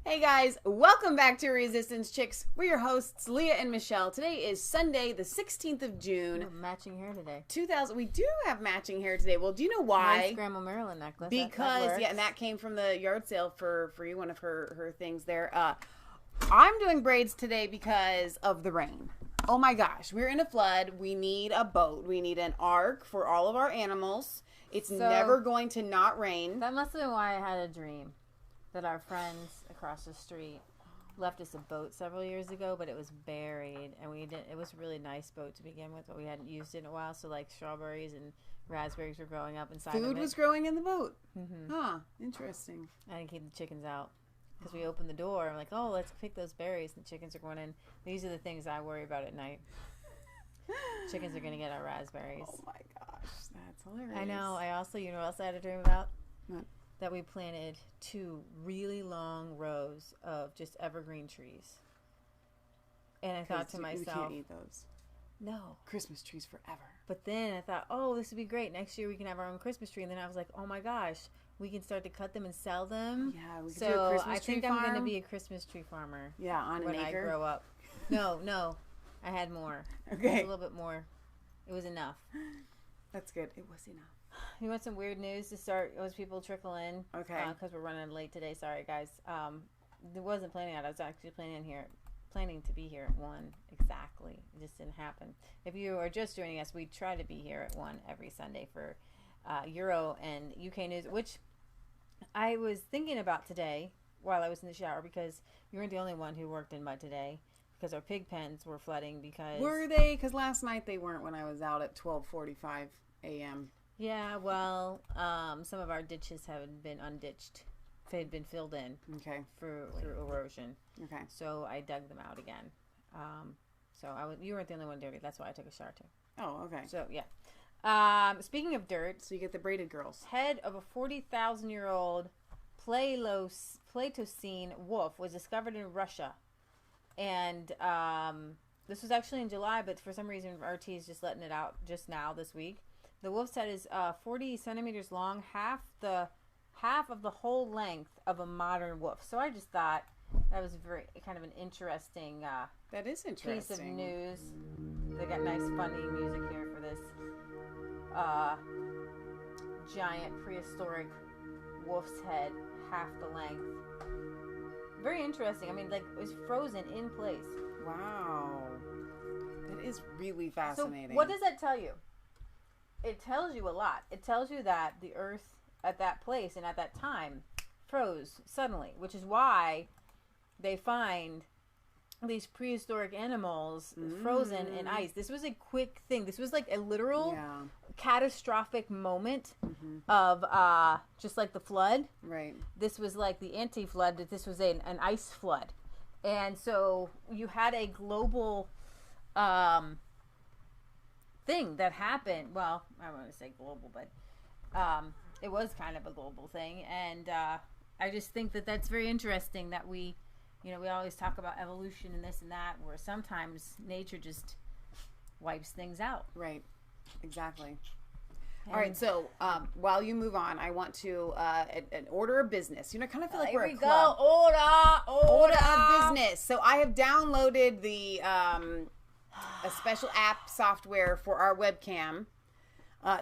Hey guys, welcome back to Resistance Chicks. We're your hosts, Leah and Michelle. Today is Sunday, the 16th of June. We're matching hair today. 2000. We do have matching hair today. Well, do you know why? Nice Grandma Marilyn necklace. Because, yeah, and that came from the yard sale for you, one of her things there. I'm doing braids today because of the rain. Oh my gosh, we're in a flood. We need a boat. We need an ark for all of our animals. It's never going to not rain. That must have been why I had a dream that our friends across the street left us a boat several years ago, but it was buried, and it was a really nice boat to begin with, but we hadn't used it in a while, so like strawberries and raspberries were growing up inside of it. Food was growing in the boat. Mm-hmm. Huh, interesting. I didn't keep the chickens out because we opened the door. I'm like, oh, let's pick those berries, and the chickens are going in. These are the things I worry about at night. Chickens are going to get our raspberries. Oh my gosh, that's hilarious. I know. I also, you know what else I had a dream about? What? That we planted 2 really long rows of just evergreen trees. And I thought to myself, we can't eat those. No. Christmas trees forever. But then I thought, oh, this would be great. Next year we can have our own Christmas tree. And then I was like, oh my gosh, we can start to cut them and sell them. Yeah, we can do a Christmas tree farm. I think I'm going to be a Christmas tree farmer. Yeah, on an acre. When I grow up. No. I had more. Okay. It was a little bit more. It was enough. That's good. It was enough. You want some weird news to start as people trickle in? Okay. Because we're running late today. Sorry, guys. There wasn't planning on it. I was actually planning to be here at 1 exactly. It just didn't happen. If you are just joining us, we try to be here at 1 every Sunday for Euro and UK news, which I was thinking about today while I was in the shower because you weren't the only one who worked in mud today because our pig pens were flooding because... Were they? Because last night they weren't when I was out at 12:45 a.m. Yeah, well, some of our ditches have been unditched. They've been filled in. Okay. Through erosion. Okay. So I dug them out again. You weren't the only one dirty. That's why I took a shower too. Oh, okay. So yeah. Speaking of dirt, so you get the braided girls. Head of a 40,000-year-old Pleistocene wolf was discovered in Russia, and this was actually in July, but for some reason RT is just letting it out just now this week. The wolf's head is 40 centimeters long, half of the whole length of a modern wolf. So I just thought that was very kind of an interesting. That is interesting. Piece of news. They got nice, funny music here for this giant prehistoric wolf's head, half the length. Very interesting. I mean, like it was frozen in place. Wow, that is really fascinating. So what does that tell you? It tells you a lot. It tells you that the Earth at that place and at that time froze suddenly, which is why they find these prehistoric animals frozen in ice. This was a quick thing. This was like a literal catastrophic moment of just like the flood. Right. This was like the anti-flood, but this was an ice flood. And so you had a global thing that happened. Well, I don't want to say global, but it was kind of a global thing, and I just think that that's very interesting that we always talk about evolution and this and that, where sometimes nature just wipes things out. Right. Exactly. And all right, so while you move on, I want to an order of business. I kind of feel like we're a club. Order of business. So I have downloaded the a special app software for our webcam.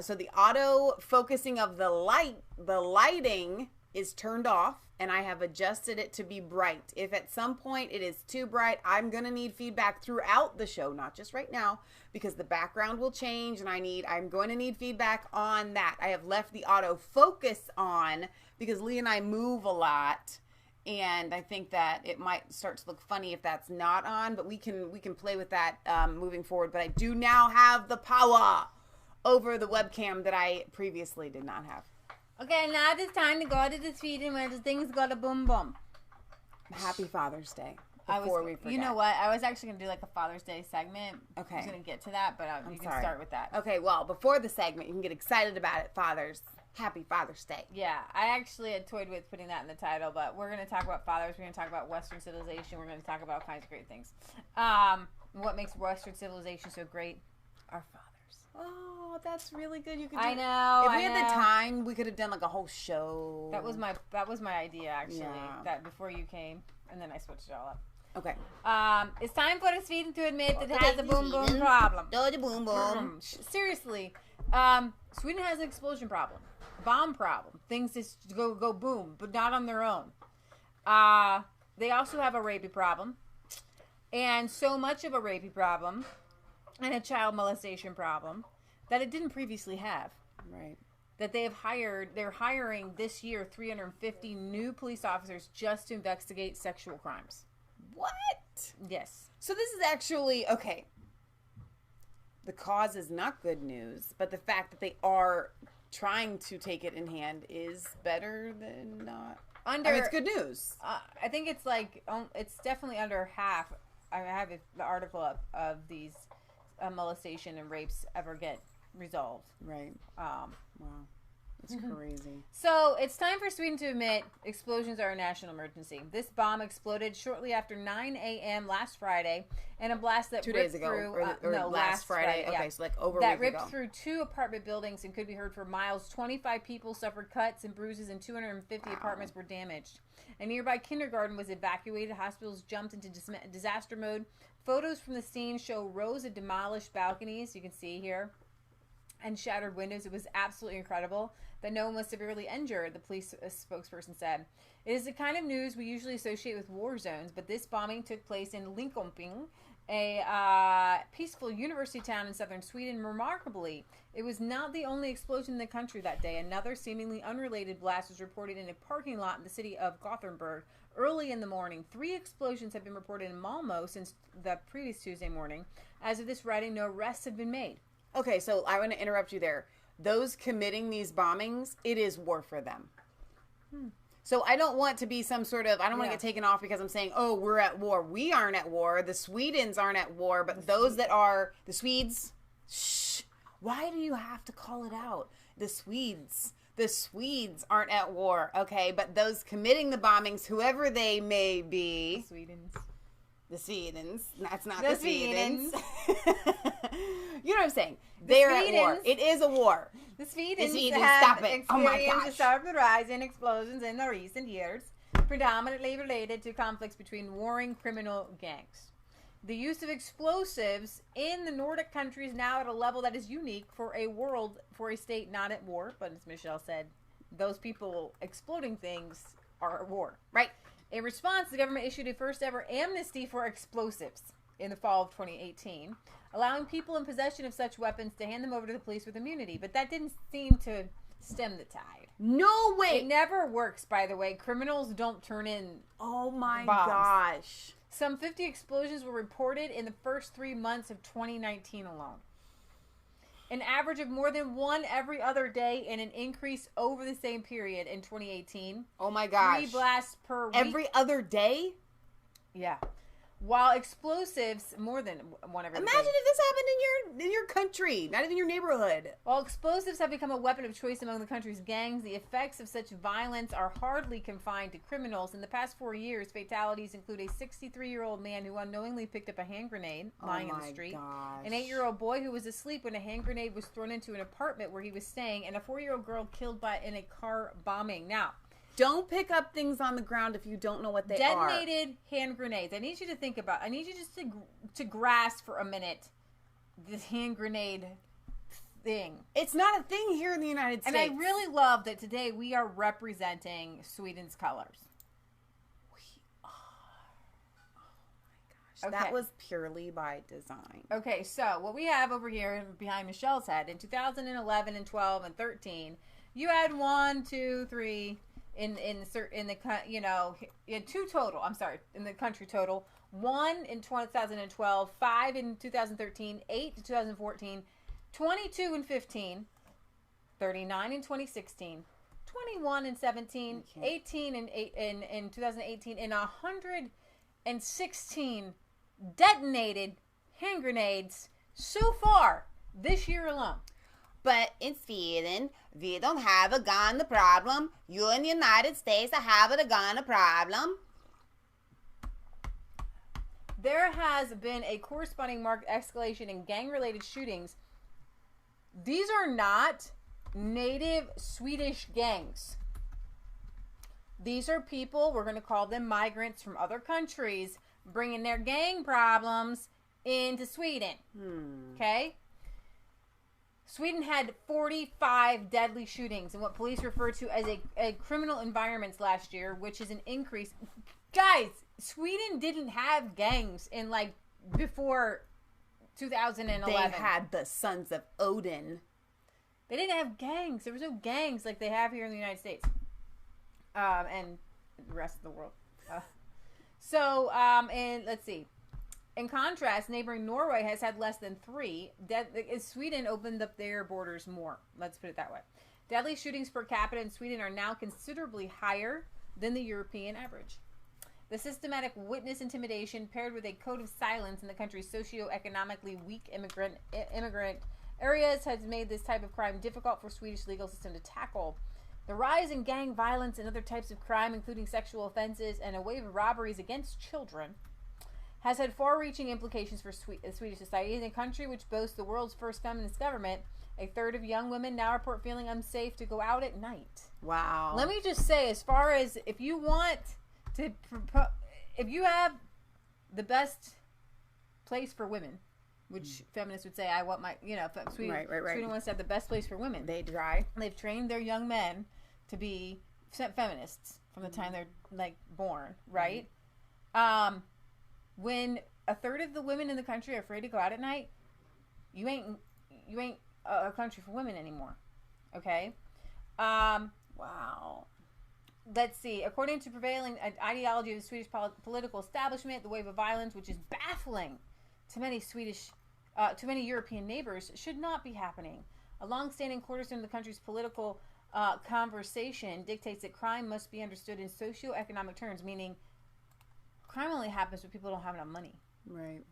So the auto focusing of the lighting is turned off, and I have adjusted it to be bright. If at some point it is too bright, I'm going to need feedback throughout the show, not just right now, because the background will change, and I'm going to need feedback on that. I have left the auto focus on because Lee and I move a lot. And I think that it might start to look funny if that's not on, but we can play with that moving forward. But I do now have the power over the webcam that I previously did not have. Okay, now it's time to go to the feed and where the things go to boom boom. Happy Father's Day. We forget. You know what? I was actually going to do like a Father's Day segment. Okay. I was going to get to that, but you can start with that. Okay, well, before the segment, you can get excited about it, Fathers. Happy Father's Day. Yeah, I actually had toyed with putting that in the title, but we're going to talk about fathers. We're going to talk about Western civilization. We're going to talk about all kinds of great things. What makes Western civilization so great? Our fathers. Oh, that's really good. You could. I know. If we had the time, we could have done like a whole show. That was my idea actually. Yeah. That before you came. and then I switched it all up. Okay. It's time for Sweden to admit that it has a boom boom problem. Boom boom. Seriously, Sweden has an explosion problem, bomb problem. Things just go boom, but not on their own. They also have a rape problem, and so much of a rape problem, and a child molestation problem that it didn't previously have. Right. That they're hiring this year 350 new police officers just to investigate sexual crimes. What? Yes. So this is actually, okay. The cause is not good news, but the fact that they are trying to take it in hand is better than not. It's good news. I think it's like, it's definitely under half. I have the article up of these molestation and rapes ever get resolved. Right. Wow. That's crazy. So it's time for Sweden to admit explosions are a national emergency. This bomb exploded shortly after 9 a.m. last Friday, and a blast that 2 ripped days ago, through last Friday. Yeah. Okay, so like over a that week ripped ago. through 2 apartment buildings and could be heard for miles. 25 people suffered cuts and bruises, and 250 apartments were damaged. A nearby kindergarten was evacuated. Hospitals jumped into disaster mode. Photos from the scene show rows of demolished balconies. You can see here. And shattered windows. It was absolutely incredible that no one was severely injured, the police spokesperson said. It is the kind of news we usually associate with war zones, but this bombing took place in Linköping, a peaceful university town in southern Sweden. Remarkably, it was not the only explosion in the country that day. Another seemingly unrelated blast was reported in a parking lot in the city of Gothenburg early in the morning. 3 explosions have been reported in Malmö since the previous Tuesday morning. As of this writing, no arrests have been made. Okay, so I want to interrupt you there. Those committing these bombings, it is war for them. So I don't want to be some sort of, I don't want to get taken off because I'm saying, oh, we're at war. We aren't at war. The Swedens aren't at war, but those that are, the Swedes, shh, why do you have to call it out? The Swedes aren't at war, okay? But those committing the bombings, whoever they may be. The Swedens. That's not the Swedens. You know what I'm saying? They're at war. It is a war. The Swedens stop it. Oh my gosh. A sharp rise in explosions in the recent years, predominantly related to conflicts between warring criminal gangs. The use of explosives in the Nordic countries now at a level that is unique for a state not at war. But as Michelle said, those people exploding things are at war. Right. In response, the government issued a first ever amnesty for explosives in the fall of 2018, allowing people in possession of such weapons to hand them over to the police with immunity. But that didn't seem to stem the tide. No way. It never works, by the way. Criminals don't turn in Oh my bombs. gosh. Some 50 explosions were reported in the first 3 months of 2019 alone. An average of more than 1 every other day, and an increase over the same period in 2018. Oh my gosh. 3 blasts per week. Every other day? Yeah. While explosives, more than 1 every other day. Imagine if this happened in your country, not even your neighborhood. While explosives have become a weapon of choice among the country's gangs, the effects of such violence are hardly confined to criminals. In the past 4 years, fatalities include a 63-year-old man who unknowingly picked up a hand grenade lying in the street, an 8-year-old boy who was asleep when a hand grenade was thrown into an apartment where he was staying, and a 4-year-old girl killed in a car bombing. Now, don't pick up things on the ground if you don't know what they are. Detonated hand grenades. I need you to think about. I need you just to grasp for a minute this hand grenade thing. It's not a thing here in the United States. And I really love that today we are representing Sweden's colors. We are. Oh my gosh. That was purely by design. Okay, so what we have over here behind Michelle's head in 2011 and 12 and 13, you had 1, 2, 3. In the 2 total. I'm sorry, in the country total. 1 in 2012, 5 in 2013, 8 in 2014, 22 in 15, 39 in 2016, 21 in 17, 18 in 2018, and 116 detonated hand grenades so far this year alone. But in Sweden, we don't have a gun problem. You in the United States have a gun problem. There has been a corresponding marked escalation in gang-related shootings. These are not native Swedish gangs. These are people, we're going to call them migrants from other countries, bringing their gang problems into Sweden. Okay? Sweden had 45 deadly shootings in what police refer to as a criminal environments last year, which is an increase. Guys, Sweden didn't have gangs in before 2011. They had the Sons of Odin. They didn't have gangs. There was no gangs like they have here in the United States. And the rest of the world. And let's see. In contrast, neighboring Norway has had less than 3. Sweden opened up their borders more. Let's put it that way. Deadly shootings per capita in Sweden are now considerably higher than the European average. The systematic witness intimidation paired with a code of silence in the country's socioeconomically weak immigrant areas has made this type of crime difficult for Swedish legal system to tackle. The rise in gang violence and other types of crime, including sexual offenses and a wave of robberies against children, has had far-reaching implications for Swedish society. In a country which boasts the world's first feminist government, a third of young women now report feeling unsafe to go out at night. Wow. Let me just say, as far as if you have the best place for women, which feminists would say, I want my, Sweden, right. Sweden wants to have the best place for women. They've trained their young men to be feminists from the time they're born, right? When a third of the women in the country are afraid to go out at night, you ain't a country for women anymore. Okay? Wow. Let's see. According to prevailing ideology of the Swedish political establishment, the wave of violence, which is baffling to many European neighbors, should not be happening. A long-standing cornerstone of the country's political conversation dictates that crime must be understood in socio-economic terms, meaning crime only happens when people don't have enough money. Right.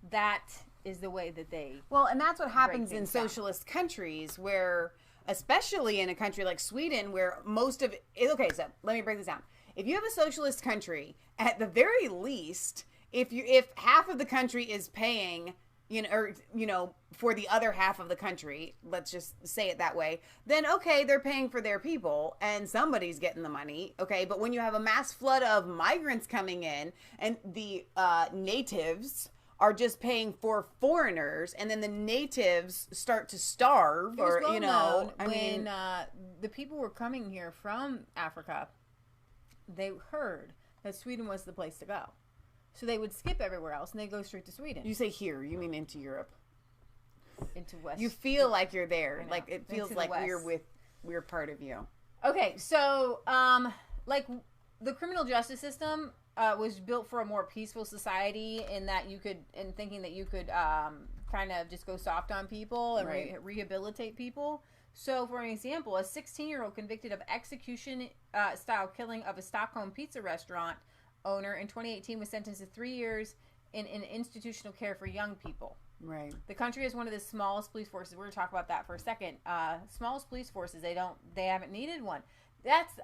That is the way that they... Well, and that's what happens in socialist countries where, especially in a country like Sweden, where most of it... Okay, so let me break this down. If you have a socialist country, at the very least, if half of the country is paying... for the other half of the country, let's just say it that way, then okay, they're paying for their people and somebody's getting the money, okay? But when you have a mass flood of migrants coming in and the natives are just paying for foreigners and then the natives start to starve when the people were coming here from Africa, they heard that Sweden was the place to go. So they would skip everywhere else and they go straight to Sweden. You say here, you mean into Europe. Into West. You feel like you're there. Like it feels like we're part of you. Okay, so the criminal justice system was built for a more peaceful society thinking that you could kind of just go soft on people and rehabilitate people. So, for an example, a 16-year-old convicted of execution style killing of a Stockholm pizza restaurant owner in 2018 was sentenced to 3 years in institutional care for young people. Right. The country has one of the smallest police forces. We're going to talk about that for a second. Smallest police forces. They haven't needed one.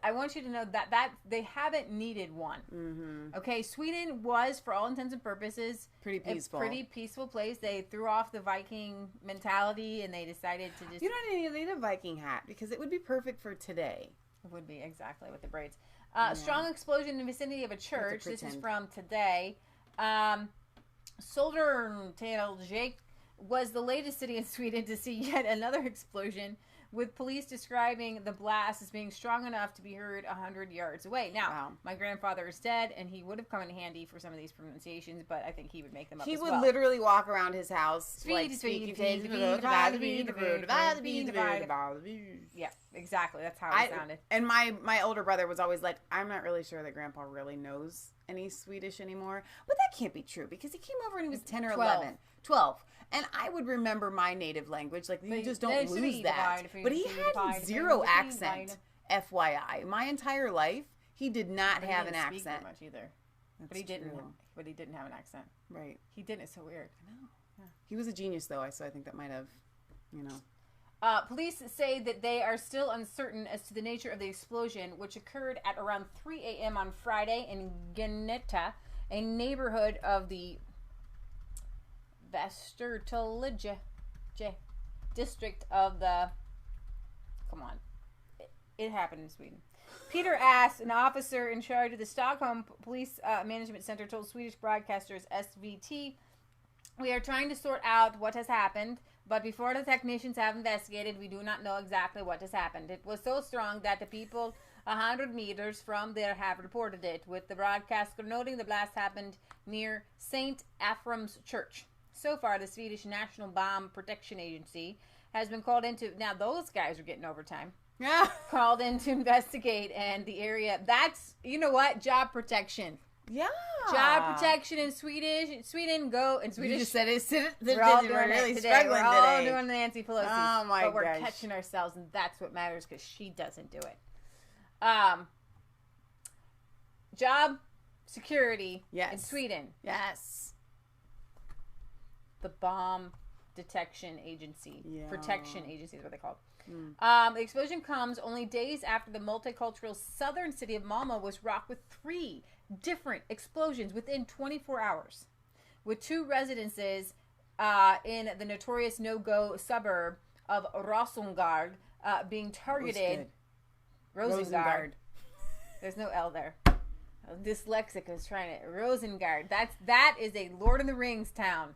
I want you to know that they haven't needed one. Mm-hmm. Okay. Sweden was, for all intents and purposes, pretty peaceful place. They threw off the Viking mentality and they decided to just... You don't need a Viking hat because it would be perfect for today. It would be, exactly, with the braids. Strong explosion in the vicinity of a church. This is from today. Södertälje was the latest city in Sweden to see yet another explosion, with police describing the blast as being strong enough to be heard 100 yards away. Now, my grandfather is dead, and he would have come in handy for some of these pronunciations, but I think he would make them up as well. He would literally walk around his house Yeah, exactly. That's how it sounded. And my older brother was always like, I'm not really sure that Grandpa really knows any Swedish anymore. But that can't be true, because he came over when he was 10 or 11. 12. And I would remember my native language. Like, you just don't lose that. But he had zero accent, FYI. My entire life, he did not have an accent. He didn't speak much either. But he didn't have an accent. Right. He didn't. It's so weird. I know. Yeah. He was a genius, though, so I think that might have, Police say that they are still uncertain as to the nature of the explosion, which occurred at around 3 a.m. on Friday in Gnesta, a neighborhood of the Västertälje district of the... Come on. It happened in Sweden. Peter Ass, an officer in charge of the Stockholm Police Management Center, told Swedish broadcasters SVT, "We are trying to sort out what has happened, but before the technicians have investigated, we do not know exactly what has happened. It was so strong that the people 100 meters from there have reported it, with the broadcaster noting the blast happened near St. Ephraim's Church. So far, the Swedish National Bomb Protection Agency has been called into..." Now, those guys are getting overtime. Yeah. Called in to investigate, and the area... That's, you know what? Job protection. Yeah. Job protection in Sweden, go in Swedish. You just said it. We're all really struggling today. We're all doing Nancy Pelosi. Oh my gosh. But we're catching ourselves, and that's what matters, because she doesn't do it. Job security in Sweden. Yes. The bomb detection agency. Yeah. Protection agency is what they call it. The explosion comes only days after the multicultural southern city of Malmö was rocked with 3 different explosions within 24 hours, with 2 residences in the notorious no-go suburb of Rosengård being targeted. Rosengård. There's no L there. Dyslexic is trying to... Rosengård. That is a Lord of the Rings town.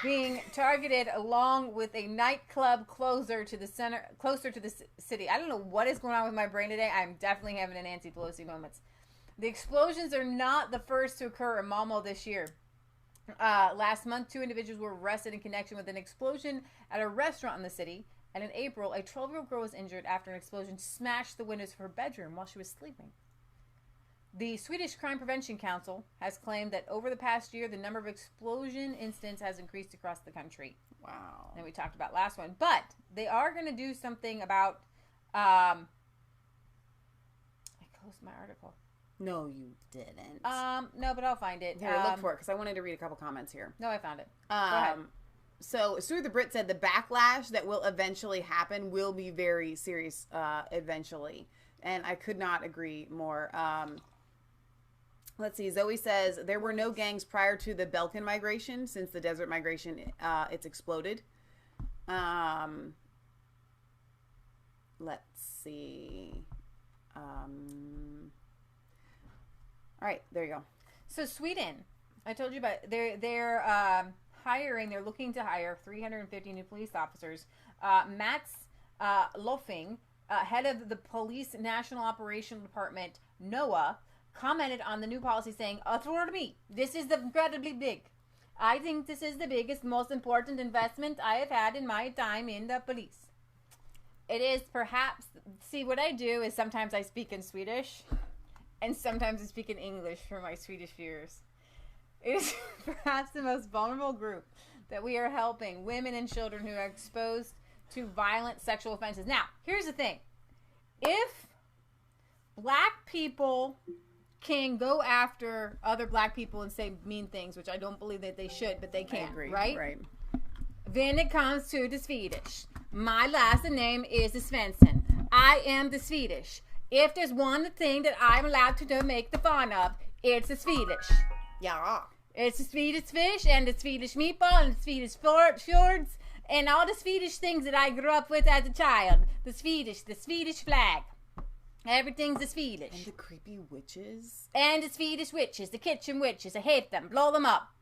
Being targeted along with a nightclub closer to the city. I don't know what is going on with my brain today. I'm definitely having a Nancy Pelosi moments. The explosions are not the first to occur in Malmö this year. Last month, 2 individuals were arrested in connection with an explosion at a restaurant in the city. And in April, a 12-year-old girl was injured after an explosion smashed the windows of her bedroom while she was sleeping. The Swedish Crime Prevention Council has claimed that over the past year, the number of explosion incidents has increased across the country. Wow. And we talked about last one. But they are going to do something about... I closed my article. No, you didn't. No, but I'll find it. Here, look for it, because I wanted to read a couple comments here. No, I found it. Go ahead. So, Stuart the Brit said the backlash that will eventually happen will be very serious eventually. And I could not agree more. Let's see. Zoe says there were no gangs prior to the Balkan migration. Since the desert migration, it's exploded. Let's see. All right, there you go. So Sweden, I told you about. They're hiring. They're looking to hire 350 new police officers. Mats Loffing, head of the Police National Operational Department, NOAA, commented on the new policy saying, "For me, this is incredibly big. I think this is the biggest, most important investment I have had in my time in the police. It is perhaps..." See, what I do is sometimes I speak in Swedish and sometimes I speak in English for my Swedish viewers. It is perhaps the most vulnerable group that we are helping, women and children who are exposed to violent sexual offenses. Now, here's the thing. If black people can go after other black people and say mean things, which I don't believe that they should, but they can, I agree, right? When it comes to the Swedish, my last name is Svensson. I am the Swedish. If there's one thing that I'm allowed to make the fun of, it's the Swedish. Yeah. It's the Swedish fish and the Swedish meatball and the Swedish fjords and all the Swedish things that I grew up with as a child. The Swedish flag. Everything's the Swedish. And the creepy witches. And the Swedish witches, the kitchen witches. I hate them. Blow them up.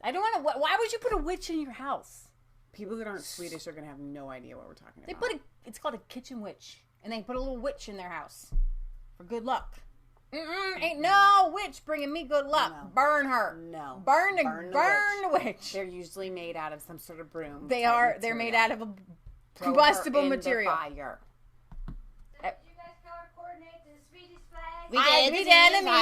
I don't want to... Why would you put a witch in your house? People that aren't Swedish are going to have no idea what we're talking about. It's called a kitchen witch. And they put a little witch in their house. For good luck. Ain't no witch bringing me good luck. No. Burn her. No. Burn the witch. They're usually made out of some sort of broom. They're made out of a combustible material. Fire. We did and we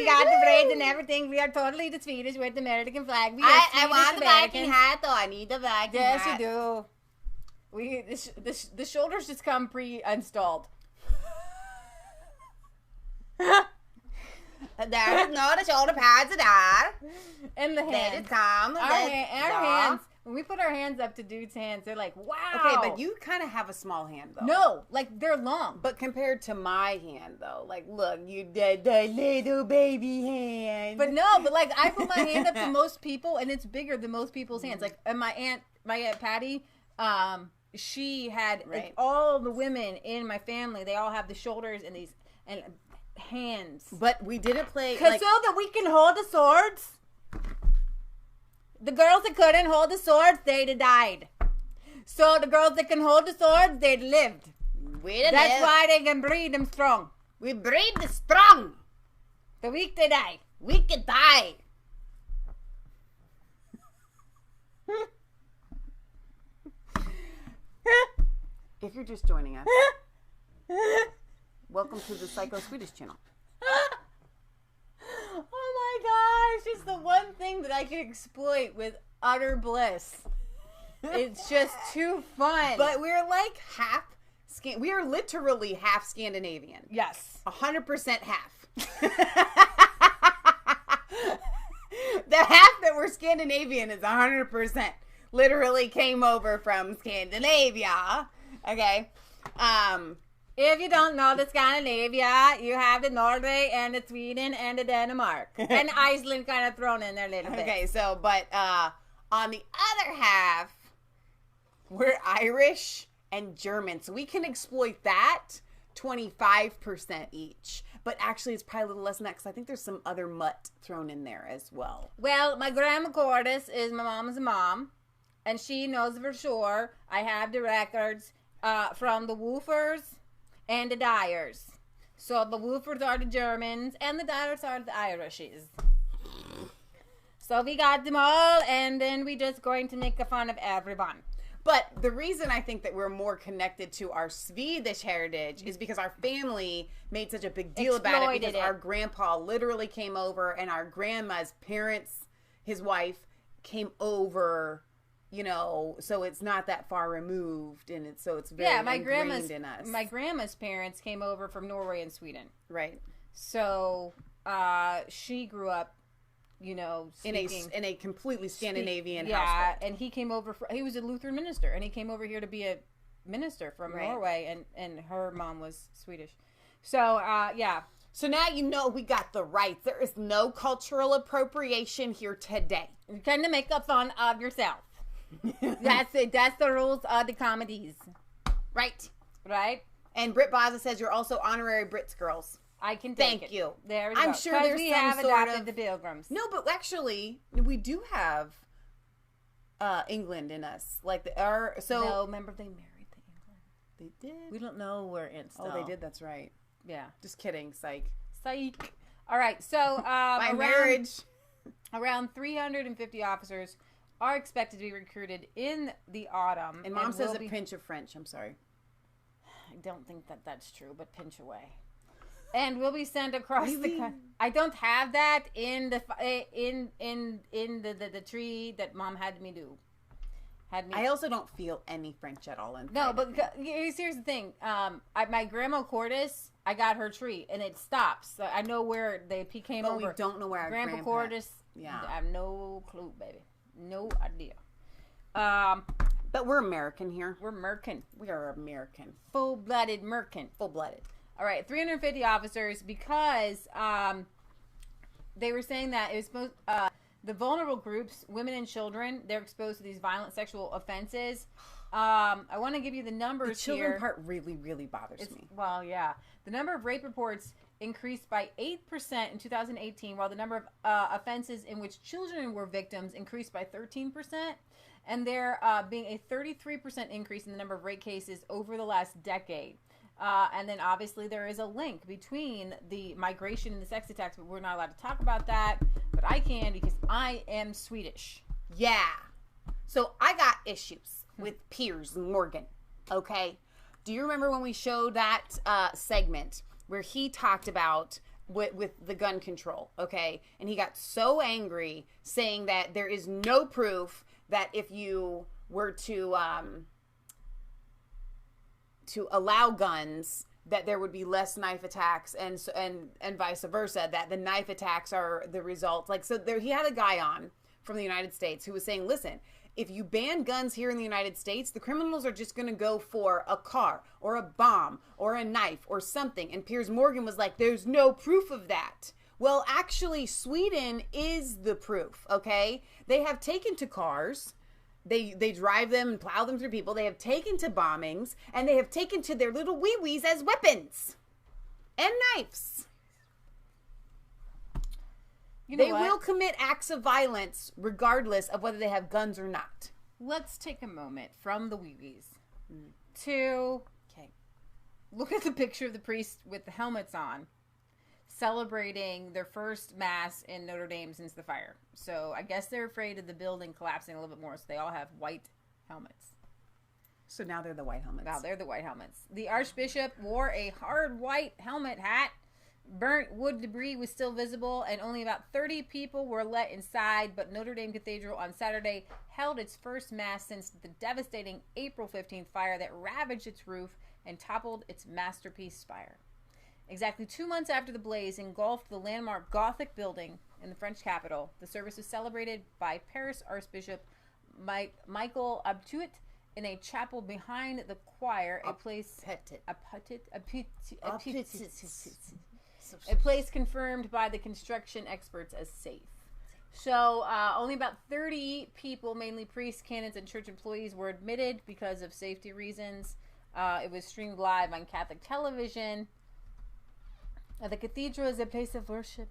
got the braids and everything. We are totally the Swedish with the American flag. I want the Viking hat, though. I need the Viking hat. Yes, you do. The shoulders just come pre-installed. There's no the shoulder pads are there. And the hands. Our hands. When we put our hands up to dudes' hands, they're like, wow. Okay, but you kind of have a small hand, though. No, like, they're long. But compared to my hand, though, like, look, you did the little baby hand. But no, but, like, I put my hand up to most people, and it's bigger than most people's hands. Like, and my Aunt Patty, she had like, all the women in my family. They all have the shoulders and these and hands. But we didn't play so that we can hold the swords. The girls that couldn't hold the swords, they'd have died. So the girls that can hold the swords, they'd lived. That's why they can breed them strong. We breed the strong. The weak they die. Weak can die. If you're just joining us, welcome to the Psycho Swedish channel. Oh my gosh, it's the one thing that I can exploit with utter bliss. It's just too fun. But we're like we are literally half Scandinavian. Yes. 100% half. The half that we're Scandinavian is 100%. Literally came over from Scandinavia. Okay. If you don't know the Scandinavia, you have the Norway and the Sweden and the Denmark. And Iceland kind of thrown in there a little bit. Okay, so, but on the other half, we're Irish and German. So we can exploit that 25% each. But actually, it's probably a little less than that because I think there's some other mutt thrown in there as well. Well, my grandma Cordis is my mom's mom. And she knows for sure I have the records from the Woofers and the Dyers. So the Woofers are the Germans and the Dyers are the Irishes. So we got them all, and then we just going to make fun of everyone. But the reason I think that we're more connected to our Swedish heritage is because our family made such a big deal about it because our grandpa literally came over and our grandma's parents, his wife, came over, you know, so it's not that far removed and it's very ingrained in us. My grandma's parents came over from Norway and Sweden. Right. So she grew up, you know, speaking, in a completely Scandinavian household. Yeah, and he came over. He was a Lutheran minister, and he came over here to be a minister from Norway, and her mom was Swedish. So, yeah. So now you know we got the rights. There is no cultural appropriation here today. You're trying to make fun of yourself. That's it. That's the rules of the comedies. Right. Right? And Britt Baza says you're also honorary Brits girls. I can take it. Thank you. There we go. I'm sure there's some sort of the Pilgrims. No, but actually, we do have England in us. Like no, remember they married the England. They did. We don't know we're in still. Oh, they did. That's right. Yeah. Just kidding. Psych. All right. So marriage. Around 350 officers are expected to be recruited in the autumn. And Mom says a pinch of French. I'm sorry. I don't think that's true, but pinch away. And will be sent across the country. I don't have that in the tree that Mom had me do. I also don't feel any French at all. No, but here's the thing. My grandma Cordis, I got her tree, and it stops. So I know where they came over. But we don't know where our grandpa Cordis. Yeah, I have no clue, baby. No idea. But we're American here. We're Merkin. We are American. Full-blooded Merkin. Full-blooded. All right, 350 officers because they were saying that it was supposed the vulnerable groups, women and children, they're exposed to these violent sexual offenses. I want to give you the numbers here. The children here. part really, really bothers me. Well, yeah. The number of rape reports increased by 8% in 2018, while the number of offenses in which children were victims increased by 13%. And there being a 33% increase in the number of rape cases over the last decade. And then obviously there is a link between the migration and the sex attacks, but we're not allowed to talk about that. But I can because I am Swedish. Yeah. So I got issues with Piers Morgan. Okay. Do you remember when we showed that segment where he talked about with the gun control? Okay. And he got so angry saying that there is no proof that if you were to allow guns, that there would be less knife attacks and vice versa, that the knife attacks are the result. Like, so there, he had a guy on from the United States who was saying, listen, if you ban guns here in the United States, the criminals are just going to go for a car or a bomb or a knife or something. And Piers Morgan was like, there's no proof of that. Well, actually, Sweden is the proof, okay? They have taken to cars They drive them and plow them through people. They have taken to bombings, and they have taken to their little wee-wees as weapons and knives. They will commit acts of violence regardless of whether they have guns or not. Let's take a moment from the wee-wees to look at the picture of the priest with the helmets on, celebrating their first mass in Notre Dame since the fire. So I guess they're afraid of the building collapsing a little bit more, so they all have white helmets. So now they're the white helmets. Now they're the white helmets. The archbishop wore a hard white helmet hat. Burnt wood debris was still visible, and only about 30 people were let inside, but Notre Dame Cathedral on Saturday held its first mass since the devastating April 15th fire that ravaged its roof and toppled its masterpiece spire. Exactly 2 months after the blaze engulfed the landmark Gothic building in the French capital, the service was celebrated by Paris Archbishop Michael Abtuit in a chapel behind the choir, a place confirmed by the construction experts as safe. So only about 30 people, mainly priests, canons, and church employees, were admitted because of safety reasons. It was streamed live on Catholic television. The cathedral is a place of worship,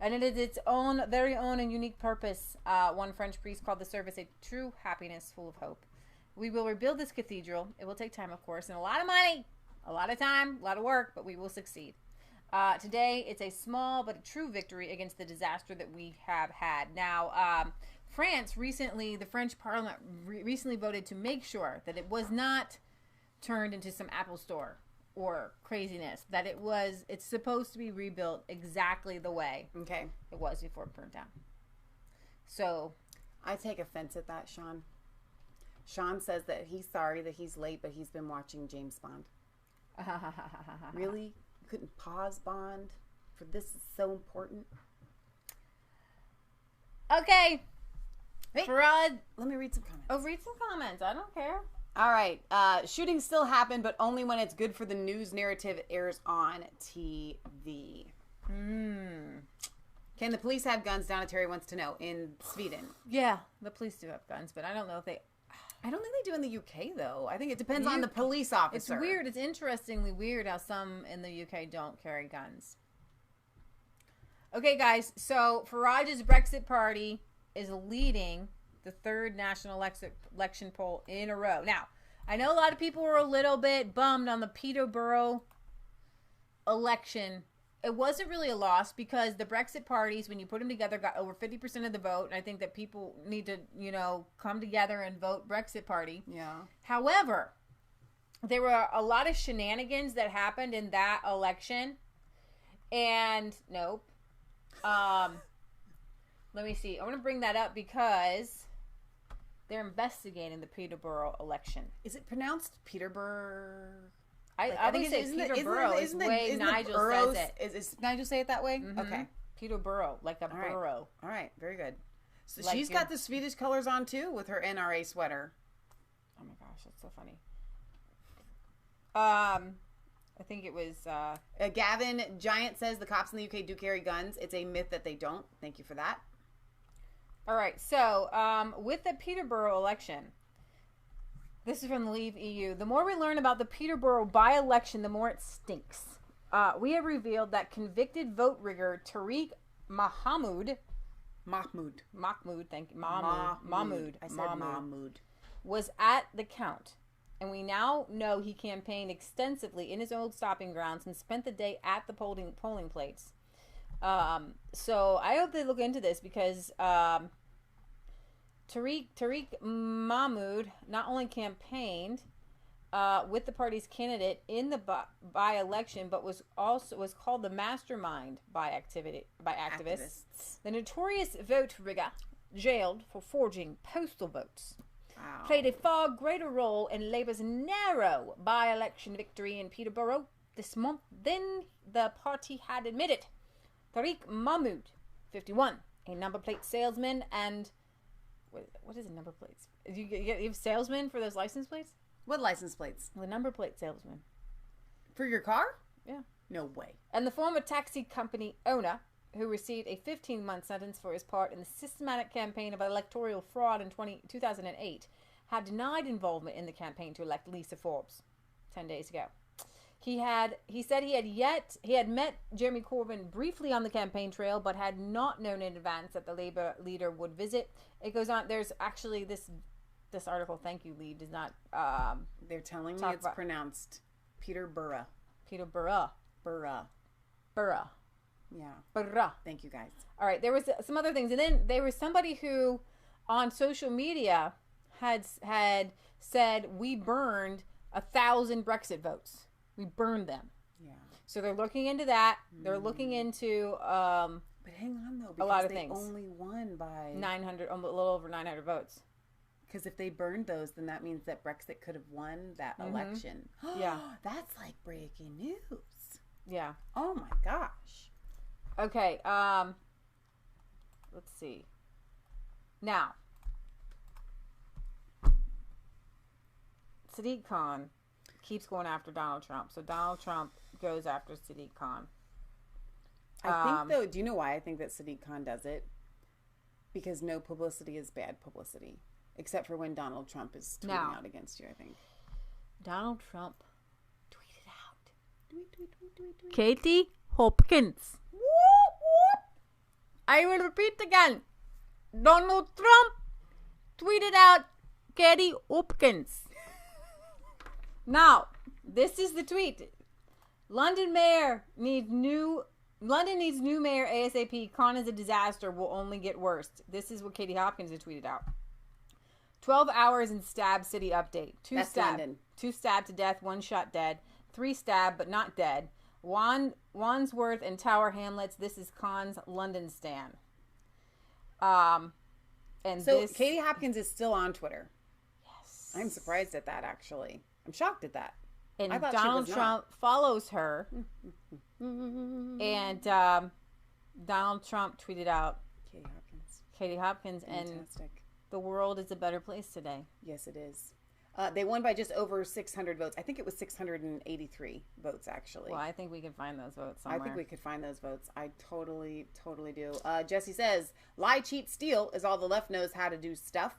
and it is its own, very own and unique purpose. One French priest called the service a true happiness full of hope. We will rebuild this cathedral. It will take time, of course, and a lot of money, a lot of time, a lot of work, but we will succeed. Today, it's a small but a true victory against the disaster that we have had. Now, France recently, the French Parliament recently voted to make sure that it was not turned into some Apple store or craziness, that it's supposed to be rebuilt exactly the way it was before it burned down. So I take offense at that, Sean. Sean says that he's sorry that he's late, but he's been watching James Bond. Really? You couldn't pause Bond for this is so important? Okay. Hey, Farad. Let me read some comments. Oh, read some comments. I don't care. All right. Shootings still happen, but only when it's good for the news narrative it airs on TV. Can the police have guns? Donna Terry wants to know. In Sweden. Yeah, the police do have guns, but I don't know if they... I don't think they do in the UK, though. I think it depends on the police officer. It's weird. It's interestingly weird how some in the UK don't carry guns. Okay, guys. So, Farage's Brexit party is leading the third national election poll in a row. Now, I know a lot of people were a little bit bummed on the Peterborough election. It wasn't really a loss because the Brexit parties, when you put them together, got over 50% of the vote. And I think that people need to, come together and vote Brexit party. Yeah. However, there were a lot of shenanigans that happened in that election. And, nope. Let me see. I want to bring that up because they're investigating the Peterborough election. Is it pronounced Peterborough? I think it's Peterborough. Is the way Nigel says it. Is Nigel say it that way? Mm-hmm. Okay. Peterborough, like a burrow. All right, very good. So like she's got the Swedish colors on too with her NRA sweater. Oh my gosh, that's so funny. I think it was... Gavin Giant says the cops in the UK do carry guns. It's a myth that they don't. Thank you for that. All right, so with the Peterborough election... This is from the Leave EU. The more we learn about the Peterborough by-election, the more it stinks. We have revealed that convicted vote rigger Tariq Mahmoud, thank you, Mahmoud. I said Mahmoud. Was at the count, and we now know he campaigned extensively in his old stopping grounds and spent the day at the polling plates. So I hope they look into this because Tariq Mahmoud not only campaigned with the party's candidate in the by-election, but was called the mastermind by activists. The notorious vote rigger, jailed for forging postal votes, played a far greater role in Labour's narrow by-election victory in Peterborough this month than the party had admitted. Tariq Mahmoud, 51, a number plate salesman and... What is a number plates? You have salesmen for those license plates? What license plates? The number plate salesman. For your car? Yeah. No way. And the former taxi company owner who received a 15-month sentence for his part in the systematic campaign of electoral fraud in 2008, had denied involvement in the campaign to elect Lisa Forbes 10 days ago. He said he had met Jeremy Corbyn briefly on the campaign trail, but had not known in advance that the Labour leader would visit. It goes on. There's actually this article. Thank you, Lee. Does not. They're telling me it's pronounced Peterborough. Peterborough. Borough. Borough. Yeah. Borough. Thank you, guys. All right. There was some other things, and then there was somebody who, on social media, had said we burned 1,000 Brexit votes. We burned them. Yeah. So they're looking into that. They're looking into but hang on though, because a lot of they things. Only won by 900, a little over 900 votes. Because if they burned those, then that means that Brexit could have won that election. Yeah. That's like breaking news. Yeah. Oh my gosh. Okay. Let's see. Now, Sadiq Khan keeps going after Donald Trump. So Donald Trump goes after Sadiq Khan. I think, though, do you know why I think that Sadiq Khan does it? Because no publicity is bad publicity. Except for when Donald Trump is tweeting out against you, I think. Donald Trump tweeted out. Tweet. Katie Hopkins. Whoop, whoop. I will repeat again. Donald Trump tweeted out Katie Hopkins. Now, this is the tweet. London needs new mayor ASAP. Khan is a disaster. Will only get worse. This is what Katie Hopkins had tweeted out. 12 hours in stab city update. Two stabbed to death, 1 shot dead. 3 stabbed but not dead. Wandsworth and Tower Hamlets. This is Khan's London stan. And so Katie Hopkins is still on Twitter. Yes. I'm surprised at that, actually. I'm shocked at that. And Donald Trump follows her. And Donald Trump tweeted out Katie Hopkins. Fantastic. And the world is a better place today. Yes, it is. They won by just over 600 votes. I think it was 683 votes, actually. Well, I think we can find those votes somewhere. I think we could find those votes. I totally do. Jesse says, lie, cheat, steal is all the left knows how to do stuff.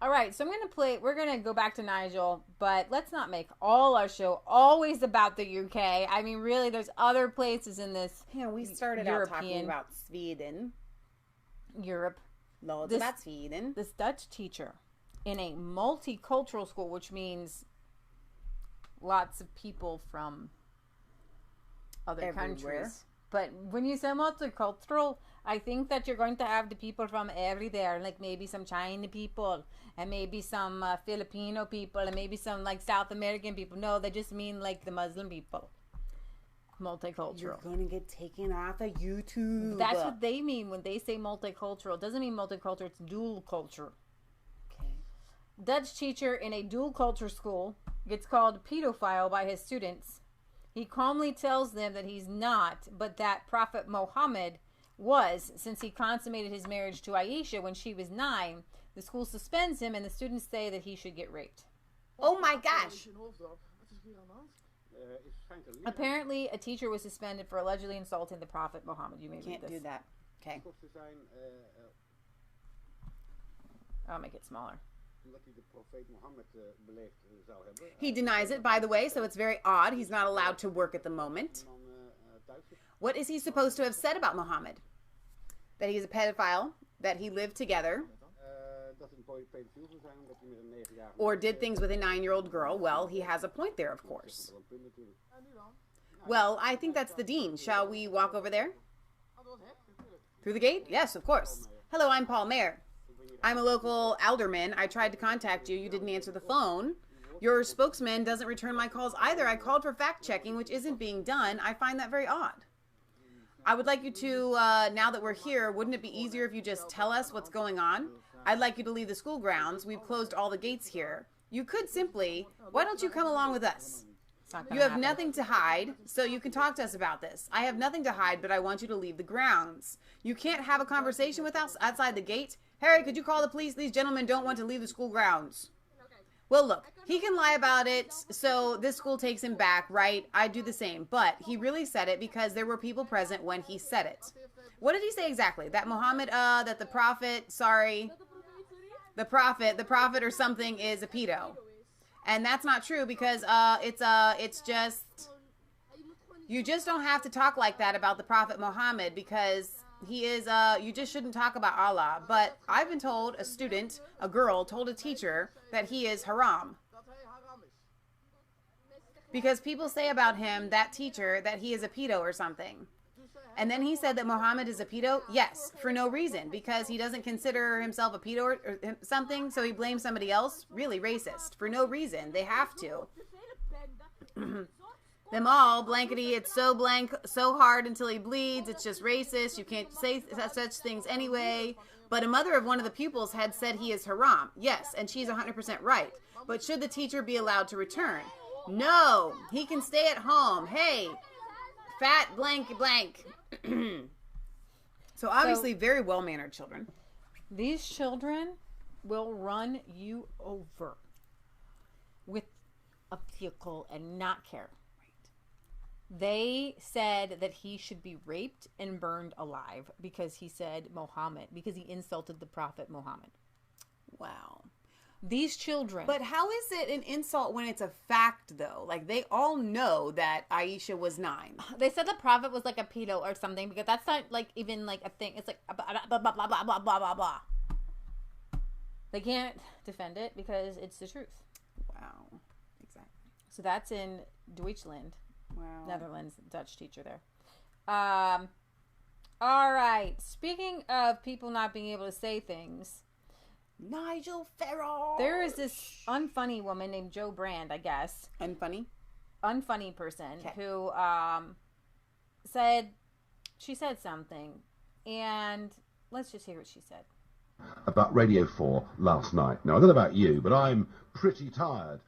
All right, so we're going to go back to Nigel, but let's not make all our show always about the UK. I mean, really, there's other places in this we started out talking about Sweden. Europe. Loads about Sweden. This Dutch teacher in a multicultural school, which means lots of people from other countries. But when you say multicultural, I think that you're going to have the people from everywhere, like maybe some Chinese people and maybe some Filipino people and maybe some like South American people. No, they just mean like the Muslim people. Multicultural. You're going to get taken off of YouTube. That's what they mean when they say multicultural. It doesn't mean multicultural, it's dual culture. Okay. Dutch teacher in a dual culture school gets called pedophile by his students. He calmly tells them that he's not, but that Prophet Muhammad was, since he consummated his marriage to Aisha when she was 9. The school suspends him, and the students say that he should get raped. Oh my gosh! Apparently, a teacher was suspended for allegedly insulting the Prophet Muhammad. You may read this. Can't do that. Okay. I'll make it smaller. He denies it, by the way, so it's very odd. He's not allowed to work at the moment. What is he supposed to have said about Muhammad? That he's a pedophile, that he lived together, or did things with a 9-year-old girl. Well, he has a point there, of course. Well, I think that's the dean. Shall we walk over there? Through the gate? Yes, of course. Hello, I'm Paul Mayer. I'm a local alderman. I tried to contact you. You didn't answer the phone. Your spokesman doesn't return my calls either. I called for fact-checking, which isn't being done. I find that very odd. I would like you to, now that we're here, wouldn't it be easier if you just tell us what's going on? I'd like you to leave the school grounds. We've closed all the gates here. You could simply, why don't you come along with us? You have nothing to hide, so you can talk to us about this. I have nothing to hide, but I want you to leave the grounds. You can't have a conversation with us outside the gate. Harry, could you call the police? These gentlemen don't want to leave the school grounds. Well, look, he can lie about it, so this school takes him back, right? I do the same. But he really said it because there were people present when he said it. What did he say exactly? That Muhammad, that the prophet or something is a pedo. And that's not true because it's just, you just don't have to talk like that about the prophet Muhammad because he is, you just shouldn't talk about Allah. But I've been told, a girl told a teacher that he is haram. Because people say about him, that teacher, that he is a pedo or something. And then he said that Muhammad is a pedo? Yes, for no reason. Because he doesn't consider himself a pedo or something, so he blames somebody else? Really racist. For no reason. They have to. Them all, blankety, it's so blank, so hard until he bleeds. It's just racist. You can't say such things anyway. But a mother of one of the pupils had said he is haram. Yes, and she's 100% right. But should the teacher be allowed to return? No, he can stay at home. Hey, fat blank. So obviously very well-mannered children. These children will run you over with a vehicle and not care. They said that he should be raped and burned alive because he said Muhammad, because he insulted the prophet Muhammad. Wow. These children. But how is it an insult when it's a fact, though? Like, they all know that Aisha was 9. They said the prophet was like a pedo or something because that's not like even like a thing. It's like blah, blah, blah, blah, blah, blah, blah, blah. They can't defend it because it's the truth. Wow. Exactly. So that's in Deutschland. Wow. Netherlands, Dutch teacher there. All right. Speaking of people not being able to say things, Nigel Farage. there is this unfunny woman named Jo Brand, I guess. Unfunny person who said something, and let's just hear what she said. About Radio 4 last night. Now, I don't know about you, but I'm pretty tired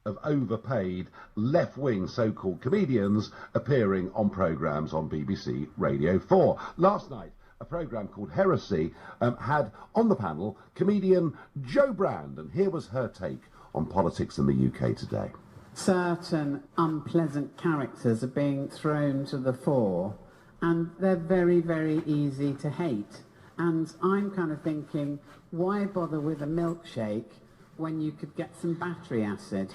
of overpaid left-wing so-called comedians appearing on programmes on BBC Radio 4. Last night, a programme called Heresy had on the panel comedian Jo Brand, and here was her take on politics in the UK today. Certain unpleasant characters are being thrown to the fore, and they're very, very easy to hate. And I'm kind of thinking, why bother with a milkshake when you could get some battery acid?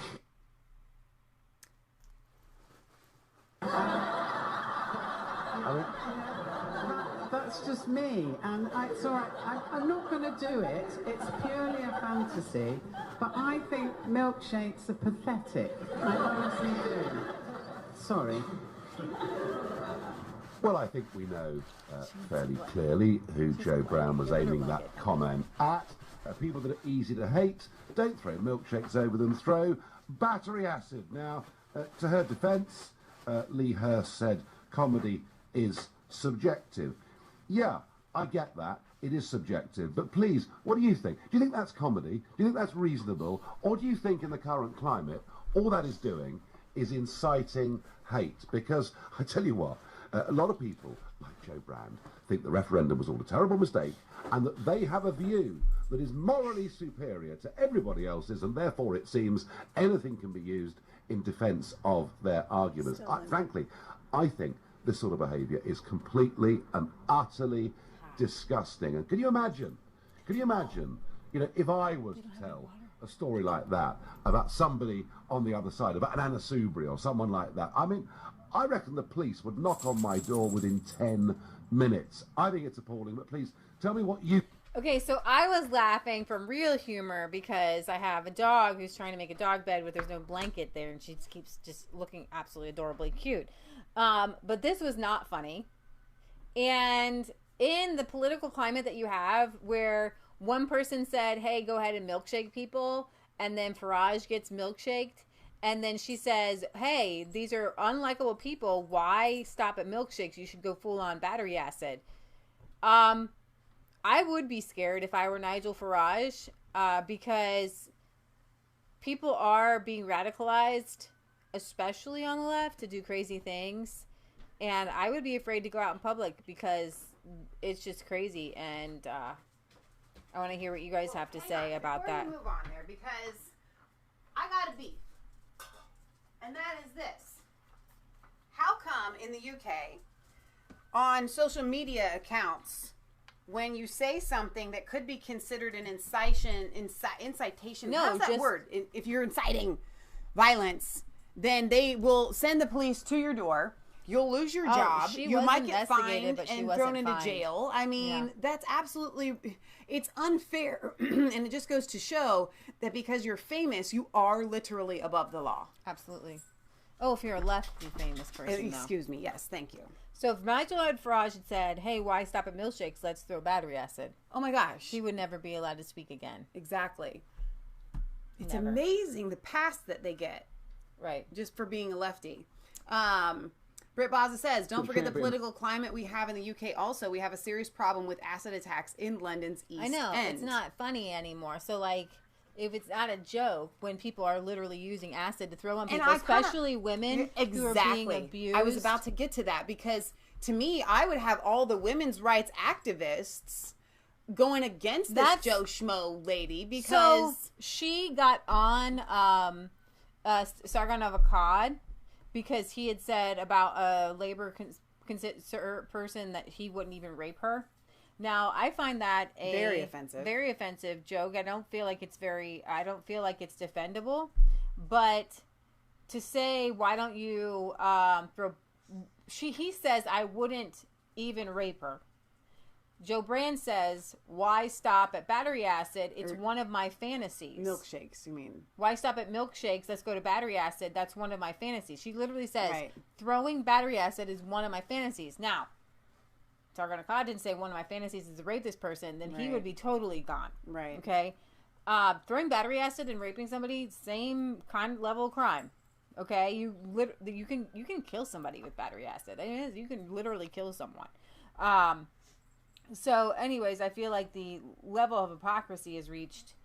That's just me, and it's all right. I'm not going to do it. It's purely a fantasy, but I think milkshakes are pathetic. I honestly do. Sorry. Well, I think we know fairly clearly who Jo Brand was aiming that comment at. People that are easy to hate, don't throw milkshakes over them, throw battery acid. Now, to her defence, Lee Hurst said comedy is subjective. Yeah, I get that. It is subjective. But please, what do you think? Do you think that's comedy? Do you think that's reasonable? Or do you think in the current climate, all that is doing is inciting hate? Because I tell you what, a lot of people, like Jo Brand, think the referendum was all a terrible mistake and that they have a view that is morally superior to everybody else's, and therefore it seems anything can be used in defence of their arguments. Frankly, I think this sort of behaviour is completely and utterly disgusting. And can you imagine, you know, if I was to tell a story like that about somebody on the other side, about an Anna Soubry or someone like that, I mean, I reckon the police would knock on my door within 10 minutes. I think it's appalling, but please tell me what you... Okay, so I was laughing from real humor because I have a dog who's trying to make a dog bed but there's no blanket there, and she just keeps just looking absolutely adorably cute. But this was not funny. And in the political climate that you have, where one person said, hey, go ahead and milkshake people, and then Farage gets milkshaked, and then she says, hey, these are unlikable people. Why stop at milkshakes? You should go full on battery acid. I would be scared if I were Nigel Farage, because people are being radicalized, especially on the left, to do crazy things. And I would be afraid to go out in public because it's just crazy. And I want to hear what you guys have to say about that. Before we move on there, because I got a beef. And that is this. How come in the UK, on social media accounts, when you say something that could be considered an incitation, how's that word? If you're inciting violence, then they will send the police to your door. You'll lose your job. You might get fined and thrown into jail. I mean, that's absolutely, it's unfair. And it just goes to show that because you're famous, you are literally above the law. Absolutely. Oh, if you're a lefty famous person, Excuse me. Yes, thank you. So if Nigel Farage had said, hey, why stop at milkshakes? Let's throw battery acid. Oh my gosh. He would never be allowed to speak again. Exactly. It's amazing the past that they get. Right. Just for being a lefty. Britt Baza says, don't forget the political climate we have in the UK also. We have a serious problem with acid attacks in London's East End. I know. It's not funny anymore. So, like, if it's not a joke, when people are literally using acid to throw on people, especially women who are being abused. I was about to get to that because, to me, I would have all the women's rights activists going against this Joe Schmo lady because... So, she got on Sargon of Akkad because he had said about a labor person that he wouldn't even rape her. Now, I find that a very offensive joke. I don't feel like it's defendable. But to say, why don't you he says, I wouldn't even rape her. Joe Brand says, why stop at battery acid? It's one of my fantasies. Milkshakes, you mean? Why stop at milkshakes? Let's go to battery acid. That's one of my fantasies. She literally says, throwing battery acid is one of my fantasies. Now, Sargon of Akkad didn't say one of my fantasies is to rape this person, then he would be totally gone. Right. Okay? Throwing battery acid and raping somebody, same kind of level of crime. Okay? You can kill somebody with battery acid. You can literally kill someone. So, anyways, I feel like the level of hypocrisy is reached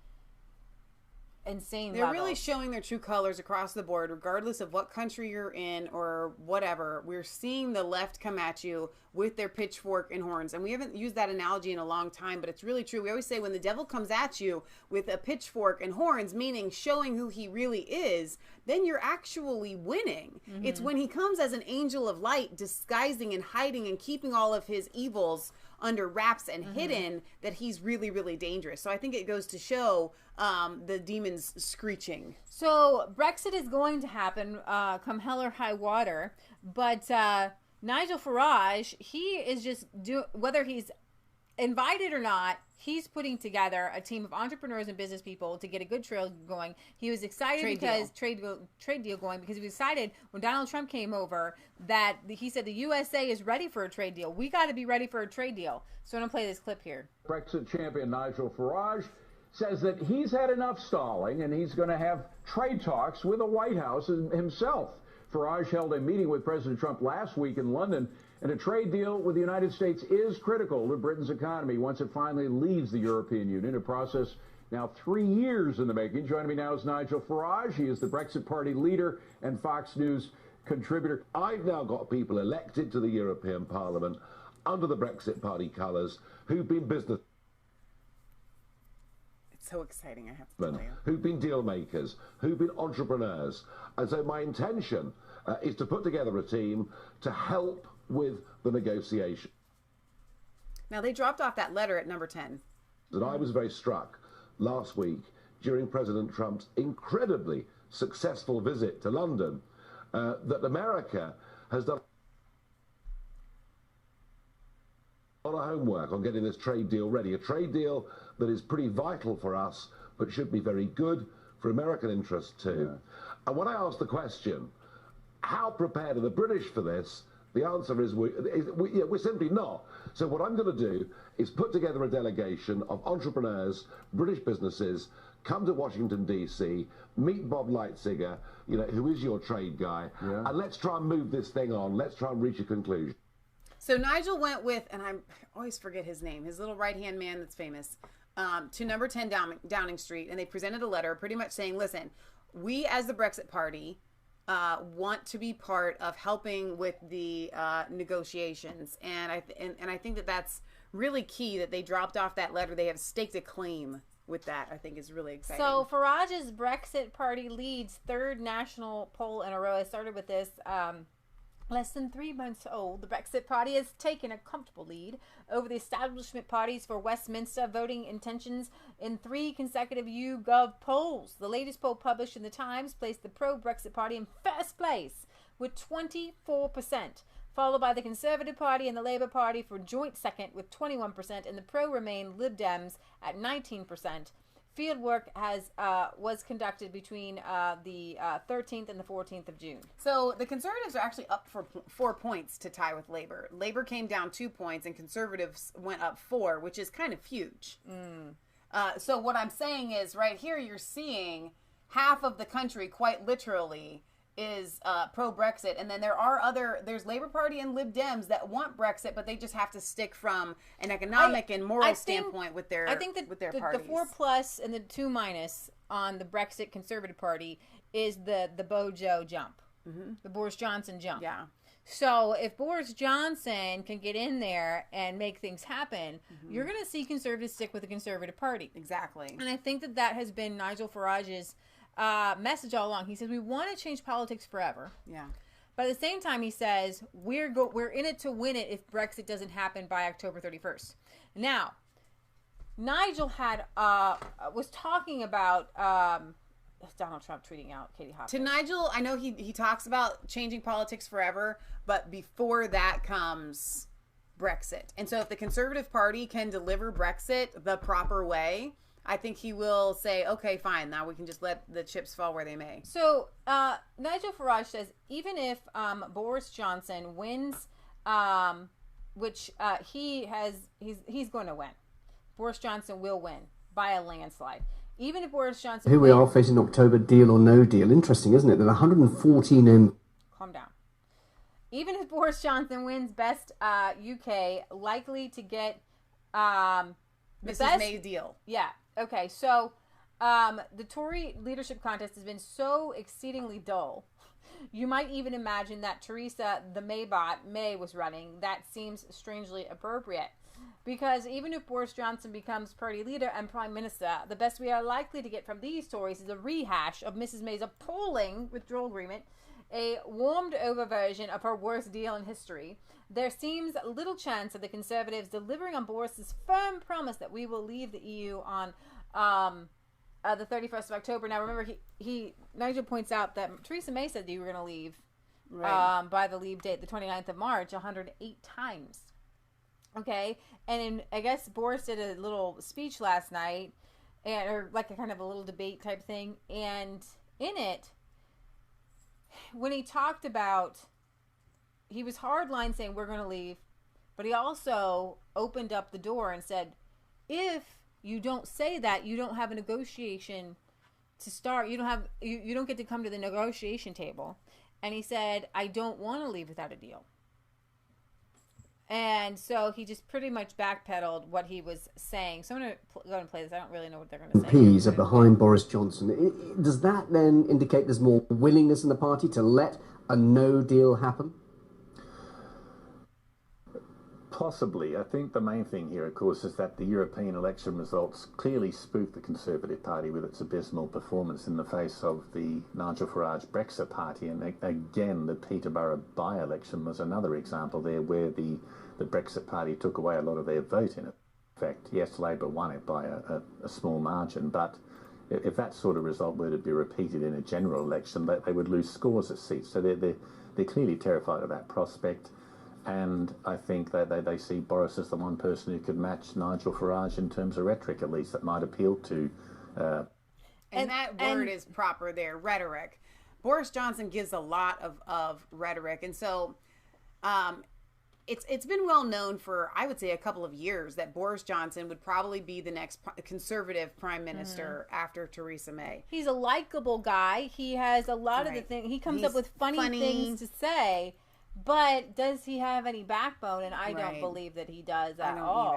insane They're really showing their true colors across the board, regardless of what country you're in or whatever. We're seeing the left come at you with their pitchfork and horns. And we haven't used that analogy in a long time, but it's really true. We always say when the devil comes at you with a pitchfork and horns, meaning showing who he really is, then you're actually winning. Mm-hmm. It's when he comes as an angel of light, disguising and hiding and keeping all of his evils under wraps and hidden, that he's really, really dangerous. So I think it goes to show the demons screeching. So Brexit is going to happen come hell or high water, but Nigel Farage, he is just whether he's invited or not, he's putting together a team of entrepreneurs and business people to get a good trail going. He was excited trade deal going because he was excited when Donald Trump came over that he said the USA is ready for a trade deal. We got to be ready for a trade deal. So I'm going to play this clip here. Brexit champion Nigel Farage says that he's had enough stalling and he's going to have trade talks with the White House himself. Farage held a meeting with President Trump last week in London, and a trade deal with the United States is critical to Britain's economy once it finally leaves the European Union, a process now 3 years in the making. Joining me now is Nigel Farage. He is the Brexit Party leader and Fox News contributor. I've now got people elected to the European Parliament under the Brexit Party colours who've been business... So exciting, I have to tell you. Who've been deal makers, who've been entrepreneurs. And so my intention is to put together a team to help with the negotiation. Now, they dropped off that letter at number 10. And I was very struck last week during President Trump's incredibly successful visit to London that America has done a lot of homework on getting this trade deal ready, a trade deal that is pretty vital for us, but should be very good for American interests too. Yeah. And when I asked the question, how prepared are the British for this? The answer is we're simply not. So what I'm going to do is put together a delegation of entrepreneurs, British businesses, come to Washington, D.C., meet Bob Lightziger, who is your trade guy, and let's try and move this thing on. Let's try and reach a conclusion. So Nigel went with, and I always forget his name, his little right-hand man that's famous, to number 10 Downing Street, and they presented a letter pretty much saying, listen, we as the Brexit Party want to be part of helping with the negotiations, and I think that that's really key that they dropped off that letter. They have staked a claim with that. I think is really exciting. So Farage's Brexit party leads third national poll in a row. I started with this. Less than 3 months old, the Brexit party has taken a comfortable lead over the establishment parties for Westminster voting intentions in 3 consecutive YouGov polls. The latest poll published in the Times placed the pro-Brexit party in first place with 24%, followed by the Conservative Party and the Labour Party for joint second with 21%, and the pro-Remain Lib Dems at 19%. Fieldwork was conducted between the 13th and the 14th of June. So the Conservatives are actually up for 4 points to tie with Labour. Labour came down 2 points, and Conservatives went up 4, which is kind of huge. So what I'm saying is, right here, you're seeing half of the country, quite literally, is pro-Brexit, and then there's Labour Party and Lib Dems that want Brexit, but they just have to stick from an economic and moral standpoint with their parties. The 4+ and the 2- on the Brexit Conservative Party is the Bojo jump, the Boris Johnson jump. Yeah. So if Boris Johnson can get in there and make things happen, you're going to see Conservatives stick with the Conservative Party. Exactly. And I think that has been Nigel Farage's message all along. He says we want to change politics forever. Yeah. But at the same time, he says we're in it to win it if Brexit doesn't happen by October 31st. Now, Nigel was talking about Donald Trump tweeting out Katie Hopkins. To Nigel, I know he talks about changing politics forever, but before that comes Brexit. And so if the Conservative Party can deliver Brexit the proper way, I think he will say, okay, fine, now we can just let the chips fall where they may. So Nigel Farage says even if Boris Johnson wins, which he's going to win. Boris Johnson will win by a landslide. Even if Boris Johnson Here we are facing October, deal or no deal. Interesting, isn't it? There are 114 in... Calm down. Even if Boris Johnson wins Best UK, likely to get Mrs. May's deal. Yeah. Okay, so the Tory leadership contest has been so exceedingly dull. You might even imagine that Theresa the May was running. That seems strangely appropriate. Because even if Boris Johnson becomes party leader and prime minister, the best we are likely to get from these Tories is a rehash of Mrs. May's appalling withdrawal agreement, a warmed-over version of her worst deal in history. There seems little chance of the Conservatives delivering on Boris's firm promise that we will leave the EU on the 31st of October. Now, remember, Nigel points out that Theresa May said that you were going to leave by the leave date, the 29th of March, 108 times. Okay? And I guess Boris did a little speech last night, or like a kind of a little debate type thing, and in it, when he talked about, he was hardline saying we're going to leave, but he also opened up the door and said, if you don't say that, you don't have a negotiation to start. You don't get to come to the negotiation table. And he said, I don't want to leave without a deal. And so he just pretty much backpedaled what he was saying. So I'm going to go and play this. I don't really know what they're going to say. MPs are behind Boris Johnson. Does that then indicate there's more willingness in the party to let a no deal happen? Possibly. I think the main thing here, of course, is that the European election results clearly spooked the Conservative Party with its abysmal performance in the face of the Nigel Farage Brexit Party. And again, the Peterborough by-election was another example there where the Brexit Party took away a lot of their vote in effect. Yes, Labour won it by a small margin, but if that sort of result were to be repeated in a general election, they would lose scores of seats. So they're clearly terrified of that prospect. And I think that they see Boris as the one person who could match Nigel Farage in terms of rhetoric, at least, that might appeal to... And that word is proper there, rhetoric. Boris Johnson gives a lot of rhetoric. And so it's been well known for, I would say, a couple of years that Boris Johnson would probably be the next conservative prime minister after Theresa May. He's a likable guy. He has a lot of the things. He comes up with funny things to say. But does he have any backbone? And I don't believe that he does at all.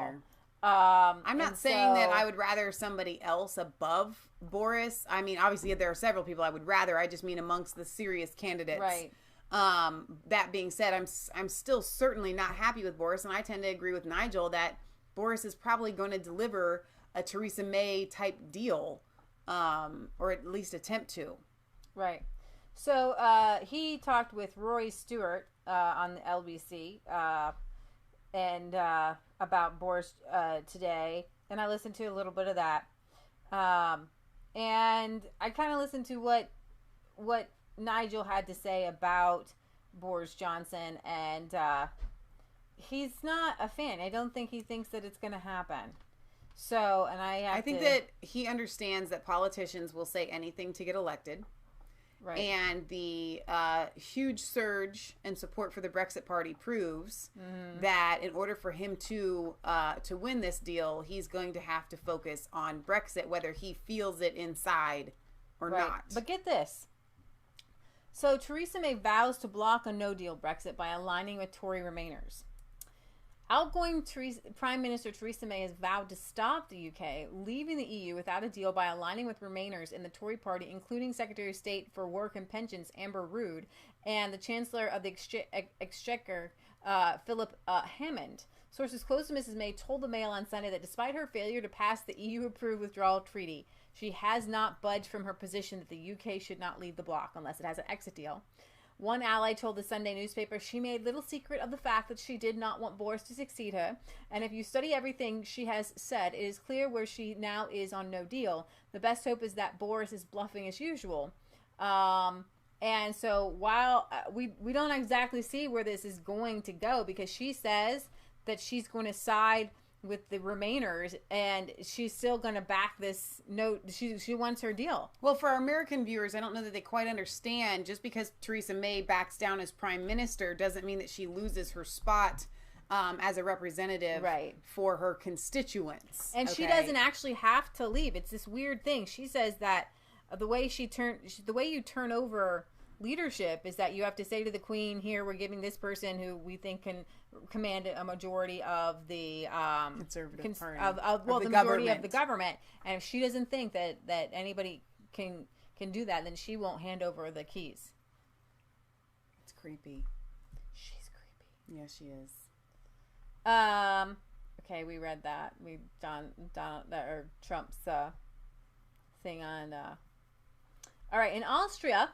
Either. I'm not saying that I would rather somebody else above Boris. I mean, obviously there are several people I would rather. I just mean amongst the serious candidates. Right. That being said, I'm still certainly not happy with Boris, and I tend to agree with Nigel that Boris is probably going to deliver a Theresa May type deal, or at least attempt to. Right. So he talked with Roy Stewart on the LBC and about Boris today, and I listened to a little bit of that, and I kind of listened to what Nigel had to say about Boris Johnson, and he's not a fan. I don't think he thinks that it's going to happen. So, and I think that he understands that politicians will say anything to get elected. Right. And the huge surge in support for the Brexit Party proves that in order for him to win this deal, he's going to have to focus on Brexit, whether he feels it inside or not. But get this. So Theresa May vows to block a no-deal Brexit by aligning with Tory Remainers. Outgoing Prime Minister Theresa May has vowed to stop the UK leaving the EU without a deal by aligning with Remainers in the Tory party, including Secretary of State for Work and Pensions Amber Rudd and the Chancellor of the Exchequer Philip Hammond. Sources close to Mrs. May told the Mail on Sunday that despite her failure to pass the EU-approved withdrawal treaty, she has not budged from her position that the UK should not leave the bloc unless it has an exit deal. One ally told the Sunday newspaper she made little secret of the fact that she did not want Boris to succeed her, and if you study everything she has said, it is clear where she now is on no deal. The best hope is that Boris is bluffing as usual. And so while we don't exactly see where this is going to go, because she says that she's going to side with the Remainers, and she's still going to back this note. She wants her deal. Well, for our American viewers, I don't know that they quite understand. Just because Theresa May backs down as prime minister doesn't mean that she loses her spot as a representative for her constituents. And she doesn't actually have to leave. It's this weird thing. She says that the way you turn over leadership is that you have to say to the Queen, here, we're giving this person who we think can command a majority of the conservative party the majority of the government, and if she doesn't think that anybody can do that, then she won't hand over the keys. It's creepy. She's creepy. Yeah, she is. Okay, we read that. We've done Trump's thing on. All right, in Austria,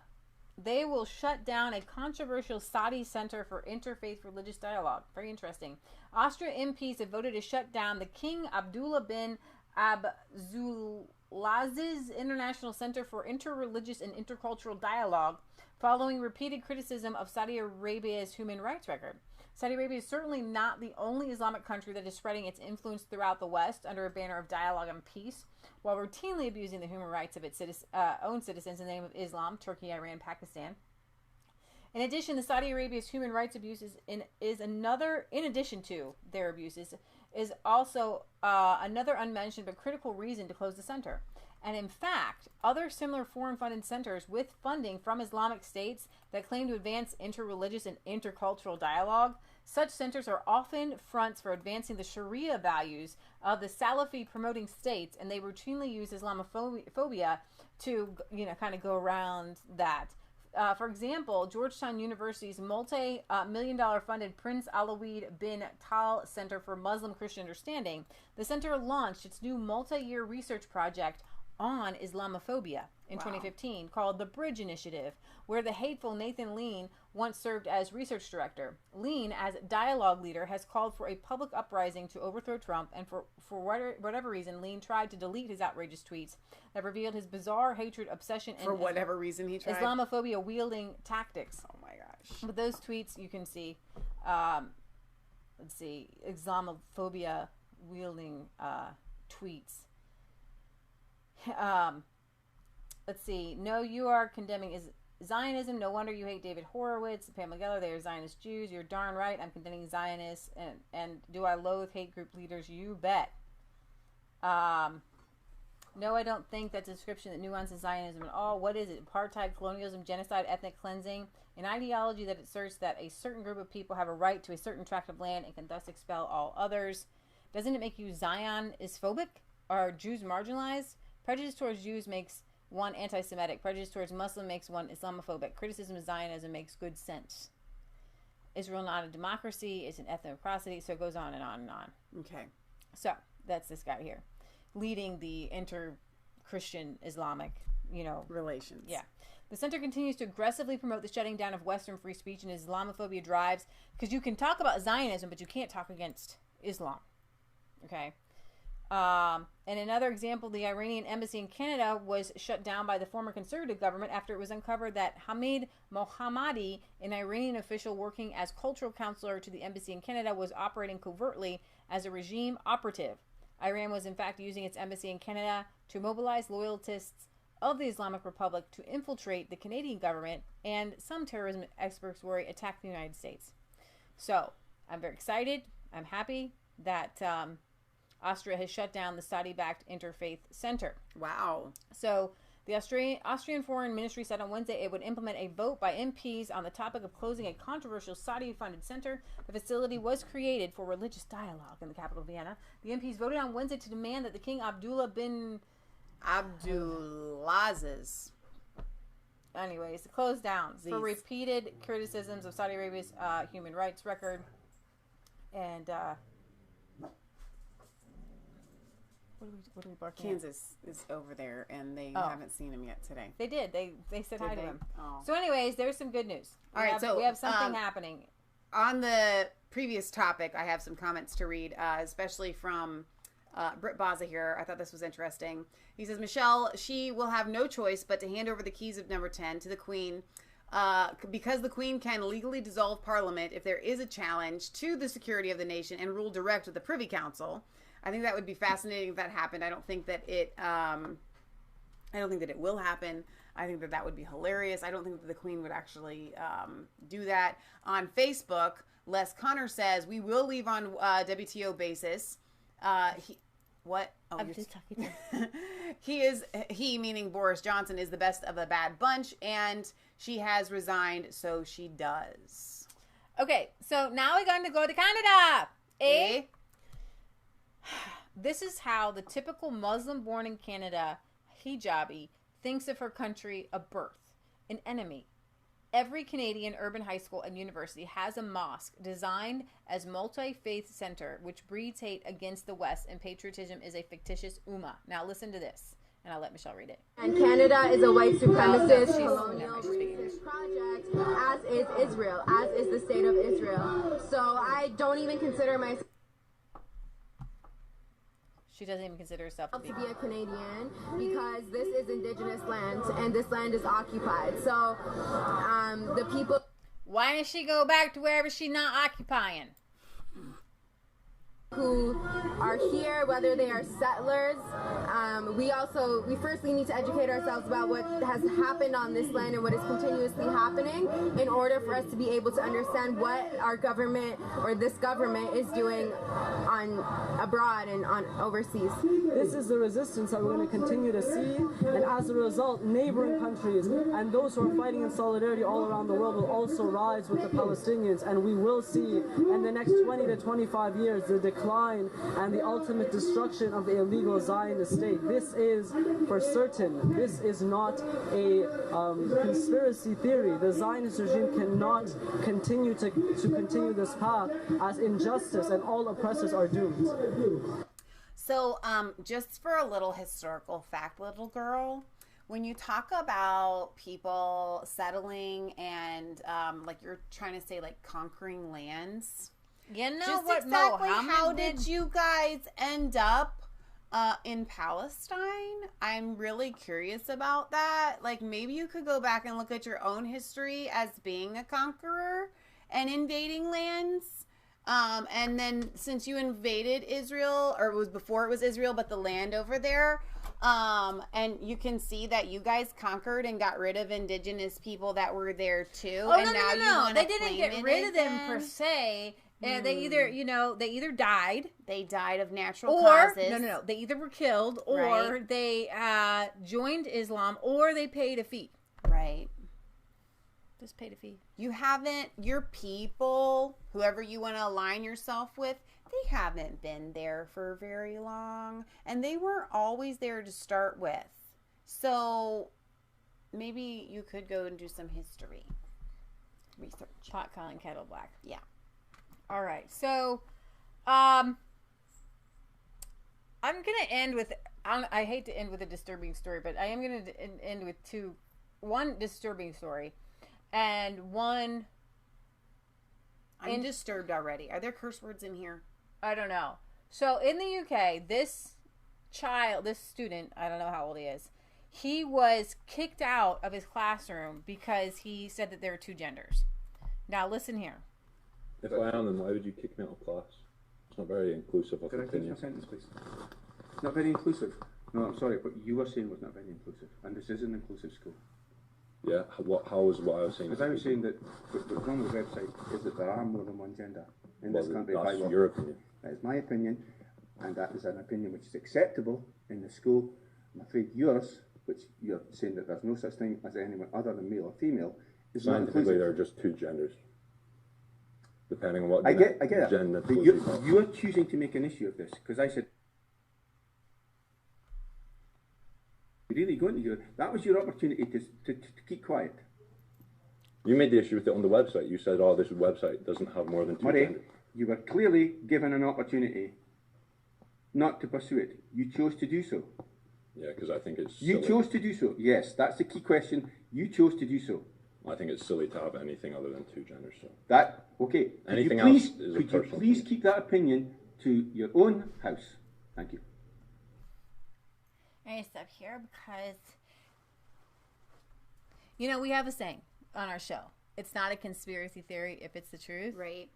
they will shut down a controversial Saudi Center for Interfaith Religious Dialogue. Very interesting. Austria MPs have voted to shut down the King Abdullah bin Abdulaziz's International Center for Interreligious and Intercultural Dialogue following repeated criticism of Saudi Arabia's human rights record. Saudi Arabia is certainly not the only Islamic country that is spreading its influence throughout the West under a banner of dialogue and peace, while routinely abusing the human rights of its own citizens in the name of Islam, Turkey, Iran, Pakistan. In addition, the Saudi Arabia's human rights abuses in addition to their abuses, is also another unmentioned but critical reason to close the center. And in fact, other similar foreign-funded centers with funding from Islamic states that claim to advance interreligious and intercultural dialogue, such centers are often fronts for advancing the Sharia values of the Salafi promoting states, and they routinely use Islamophobia to, kind of go around that. For example, Georgetown University's multi-million-dollar funded Prince Alawid bin Tal Center for Muslim Christian Understanding, the center launched its new multi-year research project on Islamophobia in 2015 called the Bridge Initiative, where the hateful Nathan Lean once served as research director. Lean, as dialogue leader, has called for a public uprising to overthrow Trump, and for whatever reason, Lean tried to delete his outrageous tweets that revealed his bizarre hatred, obsession, and whatever reason he tried. Islamophobia wielding tactics. Oh my gosh. But those tweets you can see, Islamophobia wielding tweets. Let's see. No, you are condemning Zionism. No wonder you hate David Horowitz, Pamela Geller. They are Zionist Jews. You're darn right. I'm condemning Zionists. And do I loathe hate group leaders? You bet. No, I don't think that's a description that nuances Zionism at all. What is it? Apartheid, colonialism, genocide, ethnic cleansing? An ideology that asserts that a certain group of people have a right to a certain tract of land and can thus expel all others. Doesn't it make you Zionist-phobic? Are Jews marginalized? Prejudice towards Jews makes one anti-Semitic. Prejudice towards Muslim makes one Islamophobic. Criticism of Zionism makes good sense. Israel not a democracy, it's an ethnocracy, so it goes on and on and on. Okay. So that's this guy here, leading the inter-Christian Islamic, relations. Yeah. The center continues to aggressively promote the shutting down of Western free speech and Islamophobia drives, because you can talk about Zionism, but you can't talk against Islam. Okay. And another example, the Iranian embassy in Canada was shut down by the former conservative government after it was uncovered that Hamid Mohammadi, an Iranian official working as cultural counselor to the embassy in Canada, was operating covertly as a regime operative. Iran was in fact using its embassy in Canada to mobilize loyalists of the Islamic Republic to infiltrate the Canadian government, and some terrorism experts worry attack the United States. So I'm very excited. I'm happy that Austria has shut down the Saudi-backed Interfaith Center. Wow. So the Austrian Foreign Ministry said on Wednesday it would implement a vote by MPs on the topic of closing a controversial Saudi-funded center. The facility was created for religious dialogue in the capital, Vienna. The MPs voted on Wednesday to demand that the King Abdullah bin Abdulaziz. Anyways, close down for repeated criticisms of Saudi Arabia's human rights record. And what are we barking Kansas is over there, and they haven't seen him yet today. They did. They said hi to him. Oh. So anyways, there's some good news. We have something happening. On the previous topic, I have some comments to read, especially from Britt Baza here. I thought this was interesting. He says, Michelle, she will have no choice but to hand over the keys of number 10 to the Queen, because the Queen can legally dissolve Parliament if there is a challenge to the security of the nation and rule direct with the Privy Council. I think that would be fascinating if that happened. I don't think that it will happen. I think that would be hilarious. I don't think that the Queen would actually do that. On Facebook, Les Connor says, we will leave on WTO basis. What? Oh, I'm just talking to he meaning Boris Johnson is the best of a bad bunch, and she has resigned, so she does. Okay, so now we're going to go to Canada. This is how the typical Muslim born in Canada hijabi thinks of her country a birth, an enemy. Every Canadian urban high school and university has a mosque designed as multi-faith center, which breeds hate against the West, and patriotism is a fictitious ummah. Now listen to this, and I'll let Michelle read it. And Canada is a white supremacist colonial racist project, as is Israel, as is the state of Israel. So I don't even consider myself... She doesn't even consider herself to be a Canadian, because this is Indigenous land and this land is occupied. So the people... Why does she go back to wherever she's not occupying? Who are here, whether they are settlers, we firstly need to educate ourselves about what has happened on this land and what is continuously happening, in order for us to be able to understand what our government or this government is doing on abroad and on overseas. This is the resistance that we're going to continue to see, and as a result, neighboring countries and those who are fighting in solidarity all around the world will also rise with the Palestinians, and we will see in the next 20 to 25 years the decline and the ultimate destruction of the illegal Zionist state. This is for certain. This is not a conspiracy theory. The Zionist regime cannot continue to continue this path, as injustice and all oppressors are doomed. So, just for a little historical fact, little girl, when you talk about people settling and like you're trying to say like conquering lands, you know just what? Exactly how did you guys end up in Palestine? I'm really curious about that. Like, maybe you could go back and look at your own history as being a conqueror and invading lands. And then since you invaded Israel, or it was before it was Israel, but the land over there, and you can see that you guys conquered and got rid of indigenous people that were there too. Oh, and no. They didn't get rid of them per se. They either died. They died of natural causes. No. They either were killed, or they joined Islam, or they paid a fee. Right. Just paid a fee. Your people, whoever you want to align yourself with, they haven't been there for very long. And they weren't always there to start with. So maybe you could go and do some history research. Pot calling kettle black. Yeah. All right. So, I'm going to end with, I hate to end with a disturbing story, but I am going to end with one disturbing story and one. I'm disturbed already. Are there curse words in here? I don't know. So in the UK, this student, I don't know how old he is, he was kicked out of his classroom because he said that there are two genders. Now listen here. If I am, then why would you kick me out of class? It's not very inclusive of Could I finish my sentence, please? It's not very inclusive. No, I'm sorry, what you were saying was not very inclusive, and this is an inclusive school. Yeah, how was what I was saying? Because I was saying that what's wrong with the website is that there are more than one gender in this country. That's your opinion. That is my opinion, and that is an opinion which is acceptable in the school. I'm afraid yours, which you're saying that there's no such thing as anyone other than male or female, is not inclusive. Scientifically, there are just two genders. Depending on what I get that. gender. But you're choosing to make an issue of this, because I said, really going to do it. That was your opportunity to keep quiet. You made the issue with it on the website. You said, "Oh, this website doesn't have more than two genders." You were clearly given an opportunity not to pursue it. You chose to do so. Yeah, because I think it's. You chose to do so. Yes, that's the key question. You chose to do so. I think it's silly to have anything other than two genders. So that okay. Anything else is a personal. Could you please keep that opinion to your own house? Thank you. I'm going to stop here because, we have a saying on our show. It's not a conspiracy theory if it's the truth. Right.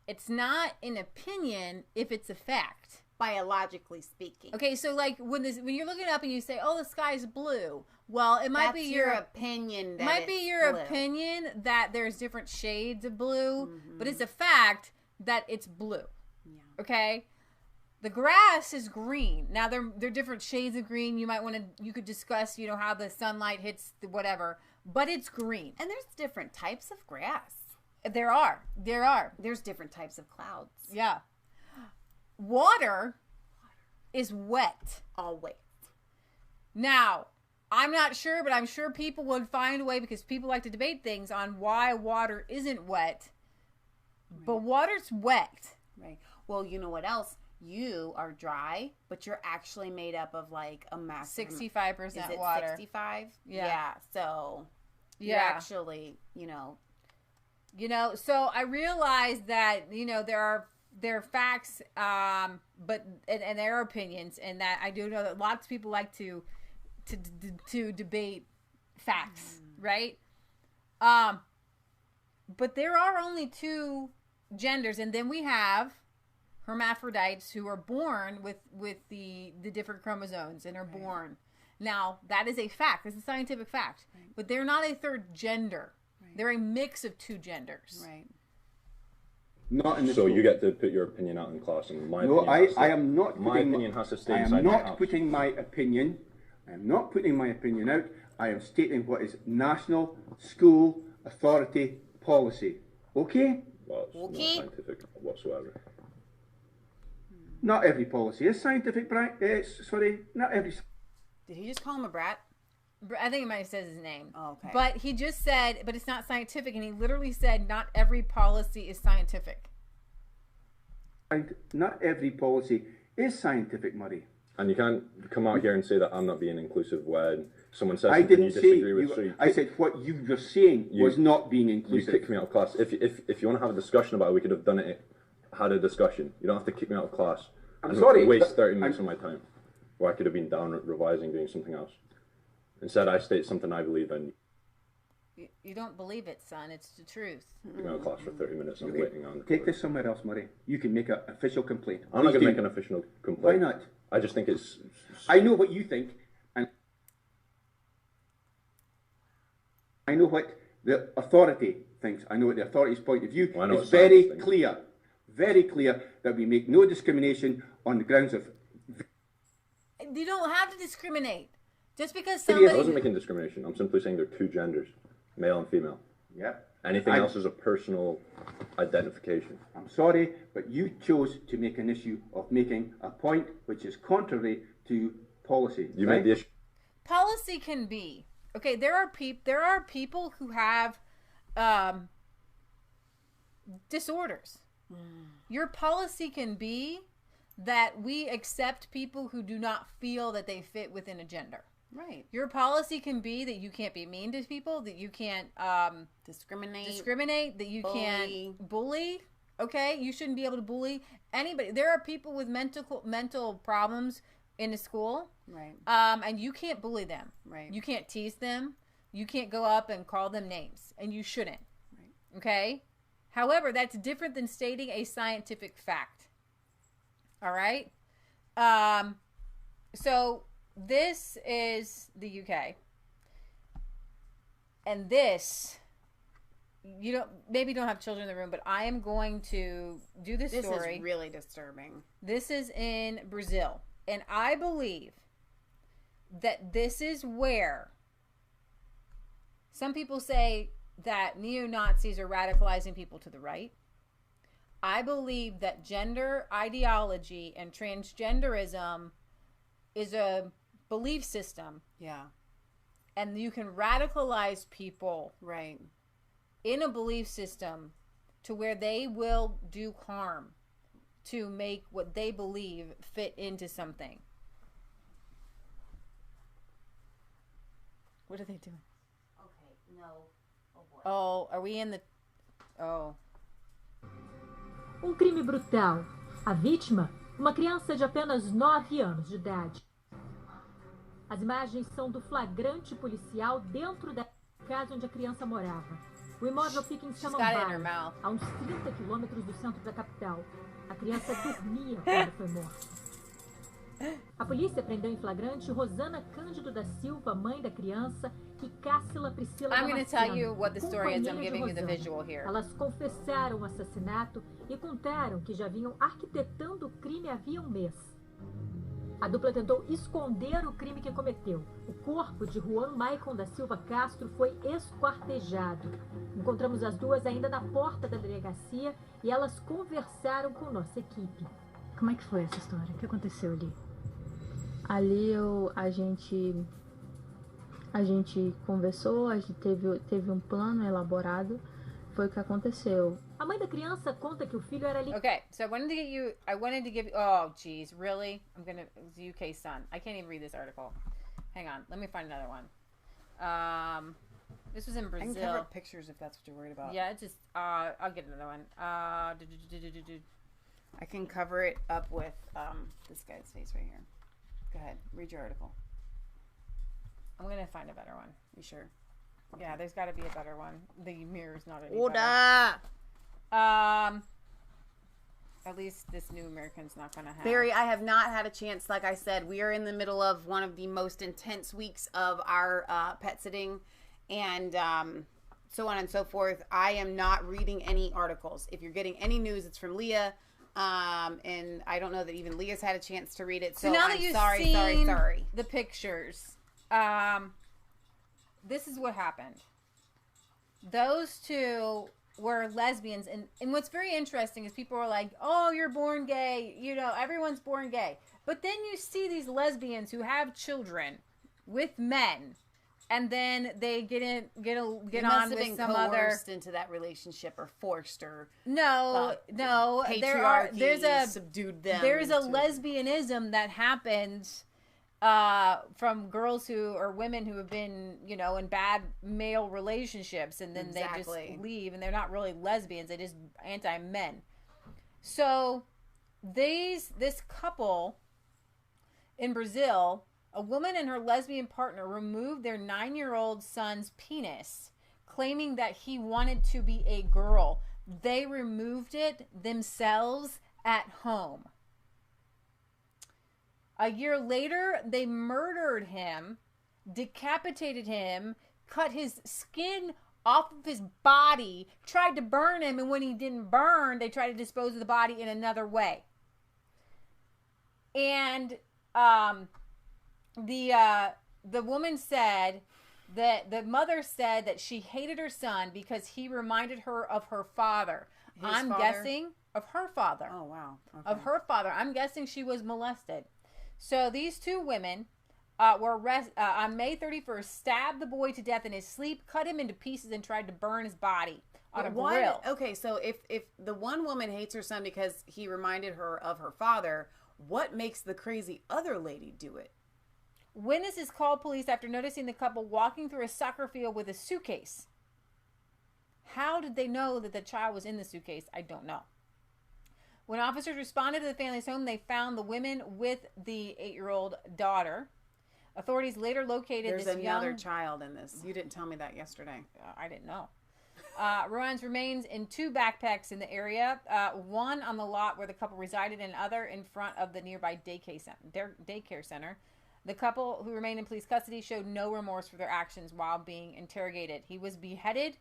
It's not an opinion if it's a fact. Biologically speaking. Okay, so like when you're looking up and you say, "Oh, the sky's blue," well, it might be your opinion. It might be your opinion that there's different shades of blue, but it's a fact that it's blue. Yeah. Okay. The grass is green. Now they're different shades of green. You could discuss, how the sunlight hits the whatever, but it's green. And there's different types of grass. There are. There's different types of clouds. Yeah. Water is wet. Always. Now, I'm not sure, but I'm sure people would find a way, because people like to debate things on why water isn't wet. Right. But water's wet. Right. Well, you know what else? You are dry, but you're actually made up of like a massive 65% water. 65? Yeah. So you're actually, so I realized that, there are facts, but there are opinions, and that I do know that lots of people like to debate facts, right? But there are only two genders, and then we have hermaphrodites who are born with the different chromosomes and are born. Now, that is a fact. It's a scientific fact. Right. But they're not a third gender. Right. They're a mix of two genders. Right. Not in the so school. You get to put your opinion out in class, and my no, opinion I am not. My opinion has to stay I inside am my not house. putting my opinion. I am not putting my opinion out. I am stating what is national school authority policy. Okay? Well, it's not scientific whatsoever. Not every policy is scientific, Brian. Not every. Did he just call him a brat? I think he might have said his name. Oh, okay. But he just said, but it's not scientific, and he literally said, not every policy is scientific. Not every policy is scientific, Murray. And you can't come out here and say that I'm not being inclusive when someone says I something didn't you disagree with. So I said what you were saying was not being inclusive. You kicked me out of class. If you want to have a discussion about it, we could have had a discussion. You don't have to kick me out of class. I'm sorry. Waste 30 minutes of my time. Or I could have been down revising, doing something else. Instead, I state something I believe in. You don't believe it, son. It's the truth. Kick me out of class for 30 minutes. I'm waiting on. Take this somewhere else, Murray. You can make an official complaint. I'm not going to make an official complaint. Why not? I just think it's. I know what you think, and I know what the authority thinks. I know what the authority's point of view. Well, it's very clear that we make no discrimination on the grounds of. You don't have to discriminate. Just because somebody... I wasn't making discrimination. I'm simply saying there are two genders, male and female. Yeah. Anything else is a personal identification. I'm sorry, but you chose to make an issue of making a point which is contrary to policy. You made the issue. Policy can be okay. There are people who have disorders. Your policy can be that we accept people who do not feel that they fit within a gender. Right. Your policy can be that you can't be mean to people, that you can't discriminate, that you can't bully. Okay, you shouldn't be able to bully anybody. There are people with mental problems in the school, right? And you can't bully them, right? You can't tease them. You can't go up and call them names, and you shouldn't. Right. Okay. However, that's different than stating a scientific fact. All right. So this is the UK, and this. You maybe don't have children in the room, but I am going to do this story. This is really disturbing. This is in Brazil, and I believe that this is where some people say that neo-Nazis are radicalizing people to the right. I believe that gender ideology and transgenderism is a belief system. Yeah. And you can radicalize people. Right. In a belief system to where they will do harm to make what they believe fit into something. What are they doing? Okay, no. Oh boy. Oh, are we in the... Oh. Crime brutal. A vítima, uma criança de apenas 9 anos de idade. As imagens são do flagrante policial dentro da casa onde a criança morava. O imóvel fica em Samambaia, a uns 30 quilômetros do centro da capital. A criança dormia quando foi morta. A polícia prendeu em flagrante Rosana Cândido da Silva, mãe da criança, e Cássila Priscila Damasceno, companheira de Rosana. Elas confessaram o assassinato e contaram que já vinham arquitetando o crime havia um mês. A dupla tentou esconder o crime que cometeu. O corpo de Juan Maicon da Silva Castro foi esquartejado. Encontramos as duas ainda na porta da delegacia e elas conversaram com nossa equipe. Como é que foi essa história? O que aconteceu ali? Ali a gente conversou, a gente teve um plano elaborado. Foi o que aconteceu. A mãe da criança conta que o filho era ali. Okay, so I wanted to give you, oh geez, really? It's UK Sun. I can't even read this article. Hang on, let me find another one. This was in Brazil. I can cover pictures if that's what you're worried about. Yeah, it's just, I'll get another one. I can cover it up with this guy's face right here. Go ahead, read your article. I'm going to find a better one. You sure? Yeah, there's got to be a better one. The mirror's not any Order! Better. At least this new American's not going to have. Barry, I have not had a chance. Like I said, we are in the middle of one of the most intense weeks of our pet sitting and so on and so forth. I am not reading any articles. If you're getting any news, it's from Leah. And I don't know that even Leah's had a chance to read it. So now I'm that you've sorry. seen the pictures, this is what happened. Those two were lesbians, and what's very interesting is people are like, oh, you're born gay, you know, everyone's born gay. But then you see these lesbians who have children with men, and then they get on with some other coerced into that relationship or forced or patriarchy subdued them. There's a lesbianism that happens from girls who or women who have been, you know, in bad male relationships, and then they just leave, and they're not really lesbians, they just anti-men. So this couple in Brazil, a woman and her lesbian partner removed their 9-year-old son's penis, claiming that he wanted to be a girl. They removed it themselves at home. A year later, they murdered him, decapitated him, cut his skin off of his body, tried to burn him, and when he didn't burn, they tried to dispose of the body in another way. And the woman said that the mother said that she hated her son because he reminded her of her father. I'm guessing of her father. Oh, wow. Okay. Of her father. I'm guessing she was molested. So these two women were on May 31st, stabbed the boy to death in his sleep, cut him into pieces, and tried to burn his body on a grill. Okay, so if the one woman hates her son because he reminded her of her father, what makes the crazy other lady do it? Witnesses called police after noticing the couple walking through a soccer field with a suitcase. How did they know that the child was in the suitcase? I don't know. When officers responded to the family's home, they found the women with the 8-year-old daughter. Authorities later located There's this another young... child in this. You didn't tell me that yesterday. I didn't know. Rowan's remains in 2 backpacks in the area, one on the lot where the couple resided and other in front of the nearby daycare center. The couple, who remained in police custody, showed no remorse for their actions while being interrogated. He was beheaded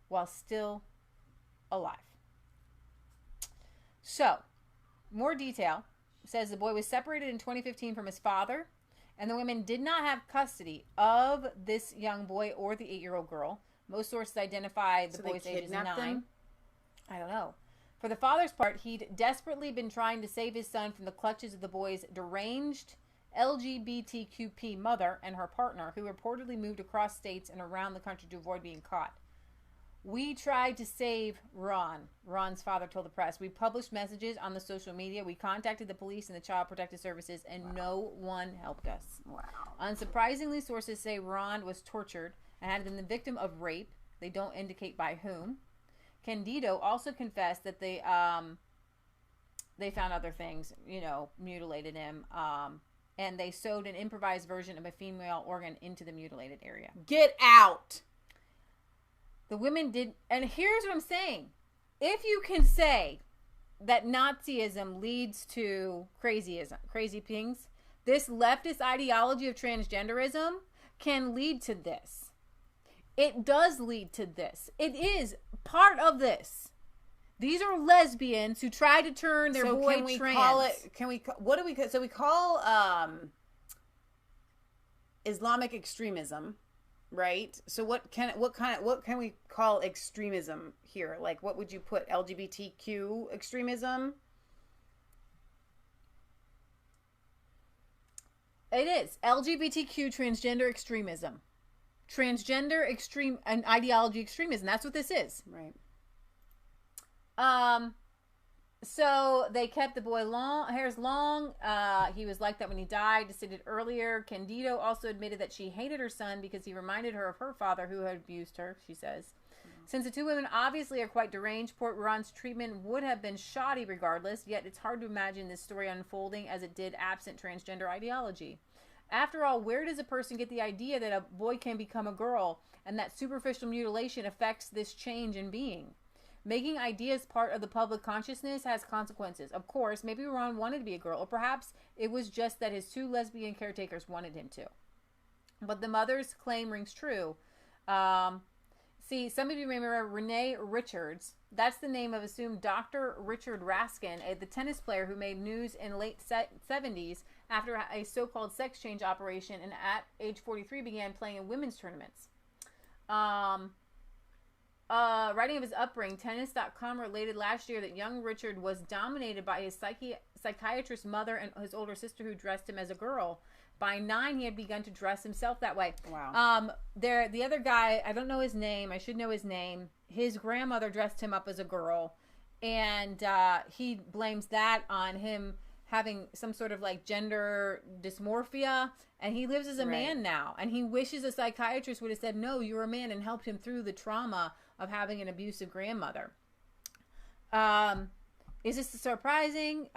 while still alive. So, more detail says the boy was separated in 2015 from his father, and the women did not have custody of this young boy or the 8-year-old girl. Most sources identify the boy's age as 9. Them? I don't know. For the father's part, he'd desperately been trying to save his son from the clutches of the boy's deranged LGBTQP mother and her partner, who reportedly moved across states and around the country to avoid being caught. We tried to save Ron, Ron's father told the press. We published messages on the social media. We contacted the police and the Child Protective Services, and no one helped us. Wow. Unsurprisingly, sources say Ron was tortured and had been the victim of rape. They don't indicate by whom. Candido also confessed that they found other things, mutilated him, and they sewed an improvised version of a female organ into the mutilated area. Get out! The women did, and here's what I'm saying. If you can say that Nazism leads to crazy things, this leftist ideology of transgenderism can lead to this. It does lead to this. It is part of this. These are lesbians who try to turn their boy trans. We call Islamic extremism, right? So what can we call extremism here? Like, what would you put? LGBTQ extremism? It is LGBTQ transgender extremism. Transgender extreme and ideology extremism. That's what this is. Right. So they kept the boy hairs long. He was like that when he died. As stated earlier, Candido also admitted that she hated her son because he reminded her of her father who had abused her, she says. Since the two women obviously are quite deranged, Port Ron's treatment would have been shoddy regardless, yet it's hard to imagine this story unfolding as it did absent transgender ideology. After all, where does a person get the idea that a boy can become a girl and that superficial mutilation affects this change in being? Making ideas part of the public consciousness has consequences. Of course, maybe Ron wanted to be a girl, or perhaps it was just that his 2 lesbian caretakers wanted him to. But the mother's claim rings true. See, some of you may remember Renee Richards. That's the name of assumed Dr. Richard Raskin, the tennis player who made news in the late 70s after a so-called sex change operation, and at age 43 began playing in women's tournaments. Writing of his upbringing, Tennis.com related last year that young Richard was dominated by his psychiatrist mother and his older sister who dressed him as a girl. By 9, he had begun to dress himself that way. Wow. The other guy, I don't know his name. I should know his name. His grandmother dressed him up as a girl, and he blames that on him having some sort of like gender dysmorphia, and he lives as a man now, and he wishes a psychiatrist would have said, no, you're a man, and helped him through the trauma of having an abusive grandmother. Is this surprising?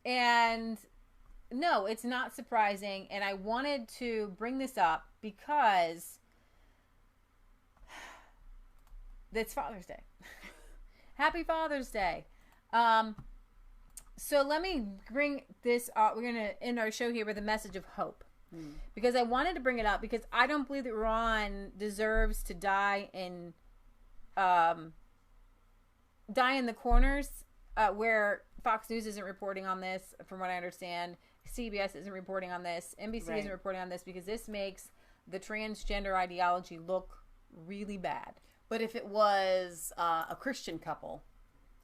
And no, it's not surprising, and I wanted to bring this up because it's Father's Day. Happy Father's Day. So let me bring this up. We're going to end our show here with a message of hope. Because I wanted to bring it up because I don't believe that Ron deserves to die in the corners where Fox News isn't reporting on this, from what I understand. CBS isn't reporting on this. NBC isn't reporting on this because this makes the transgender ideology look really bad. But if it was a Christian couple,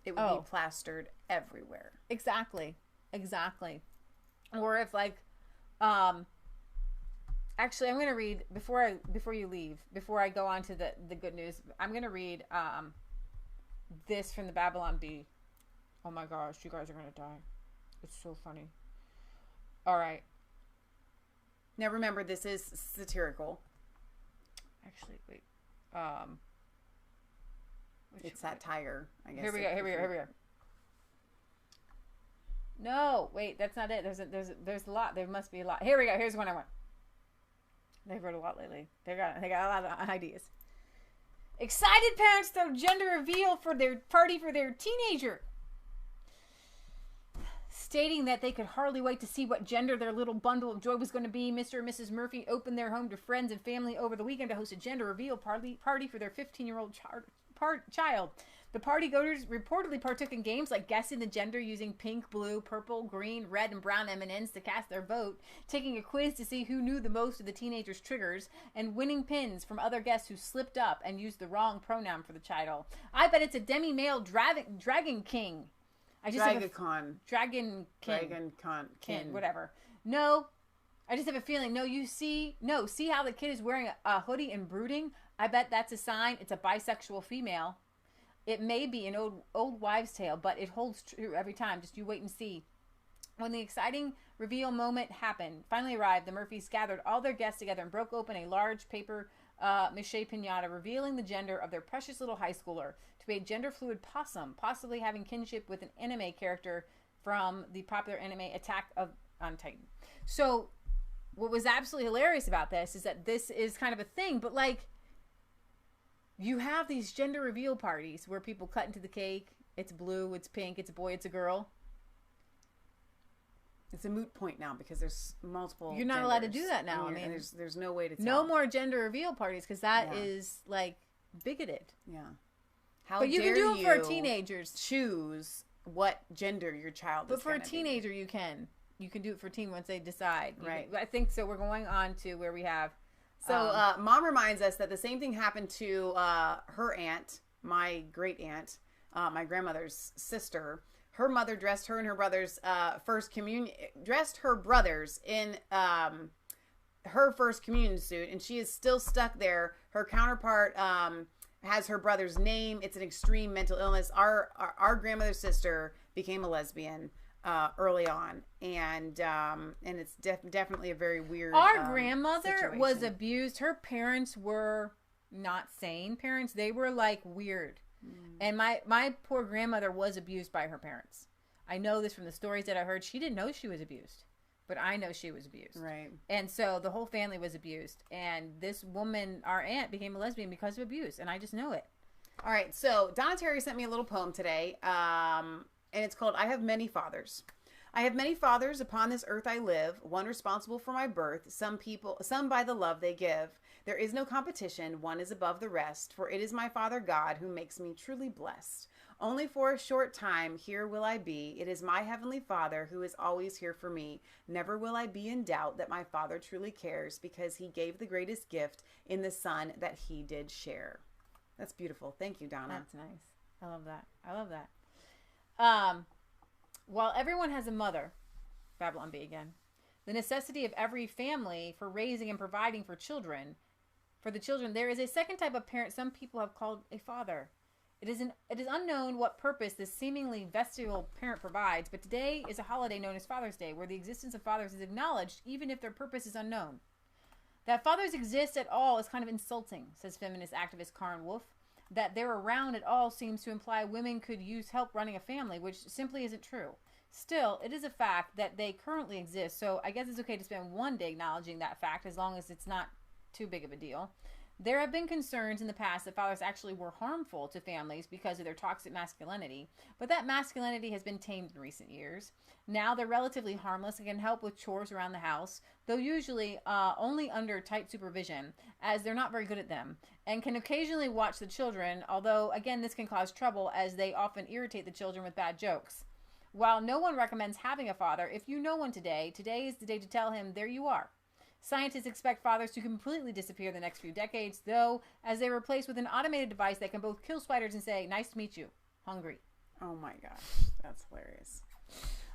it would be plastered everywhere. Exactly. Or if actually, I'm going to read before you leave, before I go on to the good news. I'm going to read this from the Babylon Bee. Oh my gosh, you guys are going to die. It's so funny. All right. Now remember, this is satirical. Actually, wait. It's satire, I guess. Here we go. No, wait, that's not it. There's a lot. There must be a lot. Here we go. Here's one I want. They've wrote a lot lately. They got a lot of ideas. Excited parents throw gender reveal for their party for their teenager. Stating that they could hardly wait to see what gender their little bundle of joy was going to be, Mr. and Mrs. Murphy opened their home to friends and family over the weekend to host a gender reveal party for their 15-year-old child. The party goers reportedly partook in games like guessing the gender using pink, blue, purple, green, red, and brown M&Ms to cast their vote, taking a quiz to see who knew the most of the teenagers' triggers, and winning pins from other guests who slipped up and used the wrong pronoun for the child. I bet it's a demi-male dragon king. Dragon King, whatever. No, I just have a feeling. See how the kid is wearing a hoodie and brooding? I bet that's a sign it's a bisexual female. It may be an old wives' tale, but it holds true every time. Just you wait and see. When the exciting reveal moment finally arrived, the Murphys gathered all their guests together and broke open a large paper mache pinata, revealing the gender of their precious little high schooler to be a gender-fluid possum, possibly having kinship with an anime character from the popular anime Attack on Titan. So, what was absolutely hilarious about this is that this is kind of a thing, but like, you have these gender reveal parties where people cut into the cake. It's blue, it's pink, it's a boy, it's a girl. It's a moot point now because there's multiple. You're not genders. allowed to do that now. I mean, there's no way to tell. No more gender reveal parties because that is like bigoted. Yeah. But you can do it for teenagers. Choose what gender your child. But for a teenager, you can do it for teen once they decide. Right. I think so. We're going on to where we have. So Mom reminds us that the same thing happened to her aunt, my great aunt, my grandmother's sister. Her mother dressed her and her brothers dressed her brothers in her first communion suit, and she is still stuck there. Her counterpart has her brother's name. It's an extreme mental illness. Our grandmother's sister became a lesbian early on, and it's definitely a very weird. Our grandmother situation. was abused. Her parents were not sane parents. They were like weird. And my poor grandmother was abused by her parents. I know this from the stories that I heard. She didn't know she was abused, but I know she was abused. Right. And so the whole family was abused. And this woman, our aunt, became a lesbian because of abuse. And I just know it. All right. So Donna Terry sent me a little poem today. And it's called I Have Many Fathers. I have many fathers upon this earth I live, one responsible for my birth, some by the love they give. There is no competition, one is above the rest, for it is my Father God who makes me truly blessed. Only for a short time here will I be. It is my Heavenly Father who is always here for me. Never will I be in doubt that my Father truly cares, because he gave the greatest gift in the Son that he did share. That's beautiful. Thank you, Donna. That's nice. I love that. While everyone has a mother, Babylon B again, the necessity of every family for raising and providing for the children, there is a second type of parent some people have called a father. It is unknown what purpose this seemingly bestial parent provides, but today is a holiday known as Father's Day, where the existence of fathers is acknowledged even if their purpose is unknown. That fathers exist at all is kind of insulting, says feminist activist Karen Wolf. That they're around at all seems to imply women could use help running a family, which simply isn't true. Still, it is a fact that they currently exist, so I guess it's okay to spend one day acknowledging that fact as long as it's not too big of a deal. There have been concerns in the past that fathers actually were harmful to families because of their toxic masculinity, but that masculinity has been tamed in recent years. Now they're relatively harmless and can help with chores around the house, though usually only under tight supervision, as they're not very good at them, and can occasionally watch the children, although, again, this can cause trouble as they often irritate the children with bad jokes. While no one recommends having a father, if you know one today is the day to tell him, there you are. Scientists expect fathers to completely disappear the next few decades, though, as they're replaced with an automated device that can both kill spiders and say, nice to meet you, hungry. Oh my gosh, that's hilarious.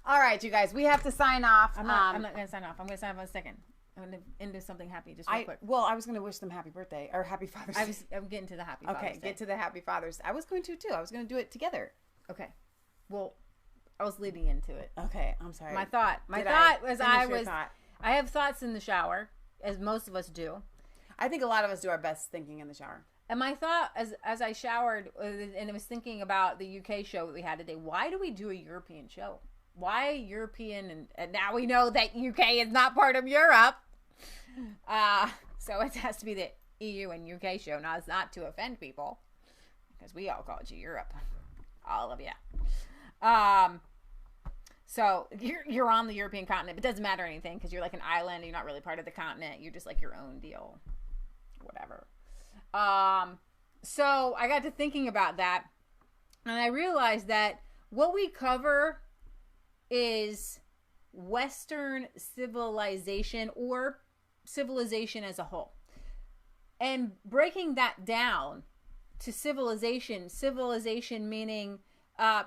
All right, you guys, we have to sign off. I'm not going to sign off. I'm going to sign off in a second. I'm going to into something happy just real quick. Well, I was going to wish them happy birthday, or happy Father's Day. I'm getting to the happy Father's Day. Okay, get to the happy Father's Day. I was going to, too. I was going to do it together. Okay. Well, I was leading into it. Okay, I'm sorry. My thought was I have thoughts in the shower, as most of us do. I think a lot of us do our best thinking in the shower. And my thought as I showered, and I was thinking about the UK show that we had today, why do we do a European show? Why European? And now we know that UK is not part of Europe. So it has to be the EU and UK show. Now, it's not to offend people, because we all call it Europe. All of you. So you're on the European continent, but it doesn't matter anything, because you're like an island. You're not really part of the continent. You're just like your own deal. Whatever. So I got to thinking about that, and I realized that what we cover is Western civilization, or civilization as a whole. And breaking that down to civilization meaning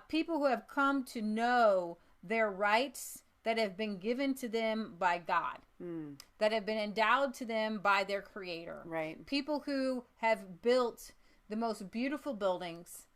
people who have come to know their rights that have been given to them by God, that have been endowed to them by their Creator. Right. People who have built the most beautiful buildings,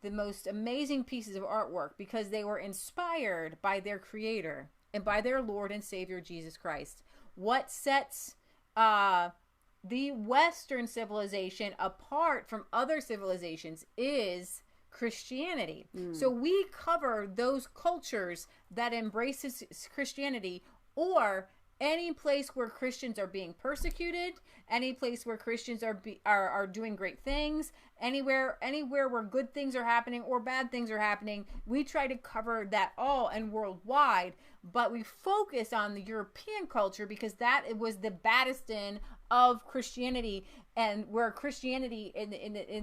the most amazing pieces of artwork, because they were inspired by their Creator and by their Lord and Savior Jesus Christ. What sets the Western civilization apart from other civilizations is Christianity. So we cover those cultures that embraces Christianity, or any place where Christians are being persecuted, any place where Christians are doing great things, anywhere where good things are happening or bad things are happening. We try to cover that all and worldwide, but we focus on the European culture because that was the bastion of Christianity, and where Christianity in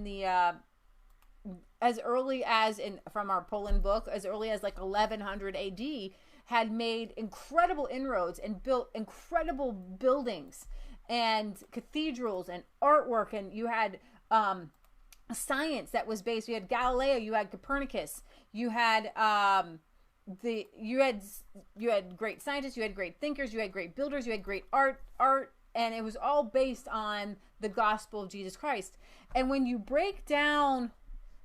the as early as from our Poland book, as early as like 1100 AD, had made incredible inroads and built incredible buildings and cathedrals and artwork. And you had science that was based. You had Galileo, you had Copernicus, you had you had great scientists, you had great thinkers, you had great builders, you had great art, and it was all based on the gospel of Jesus Christ. And when you break down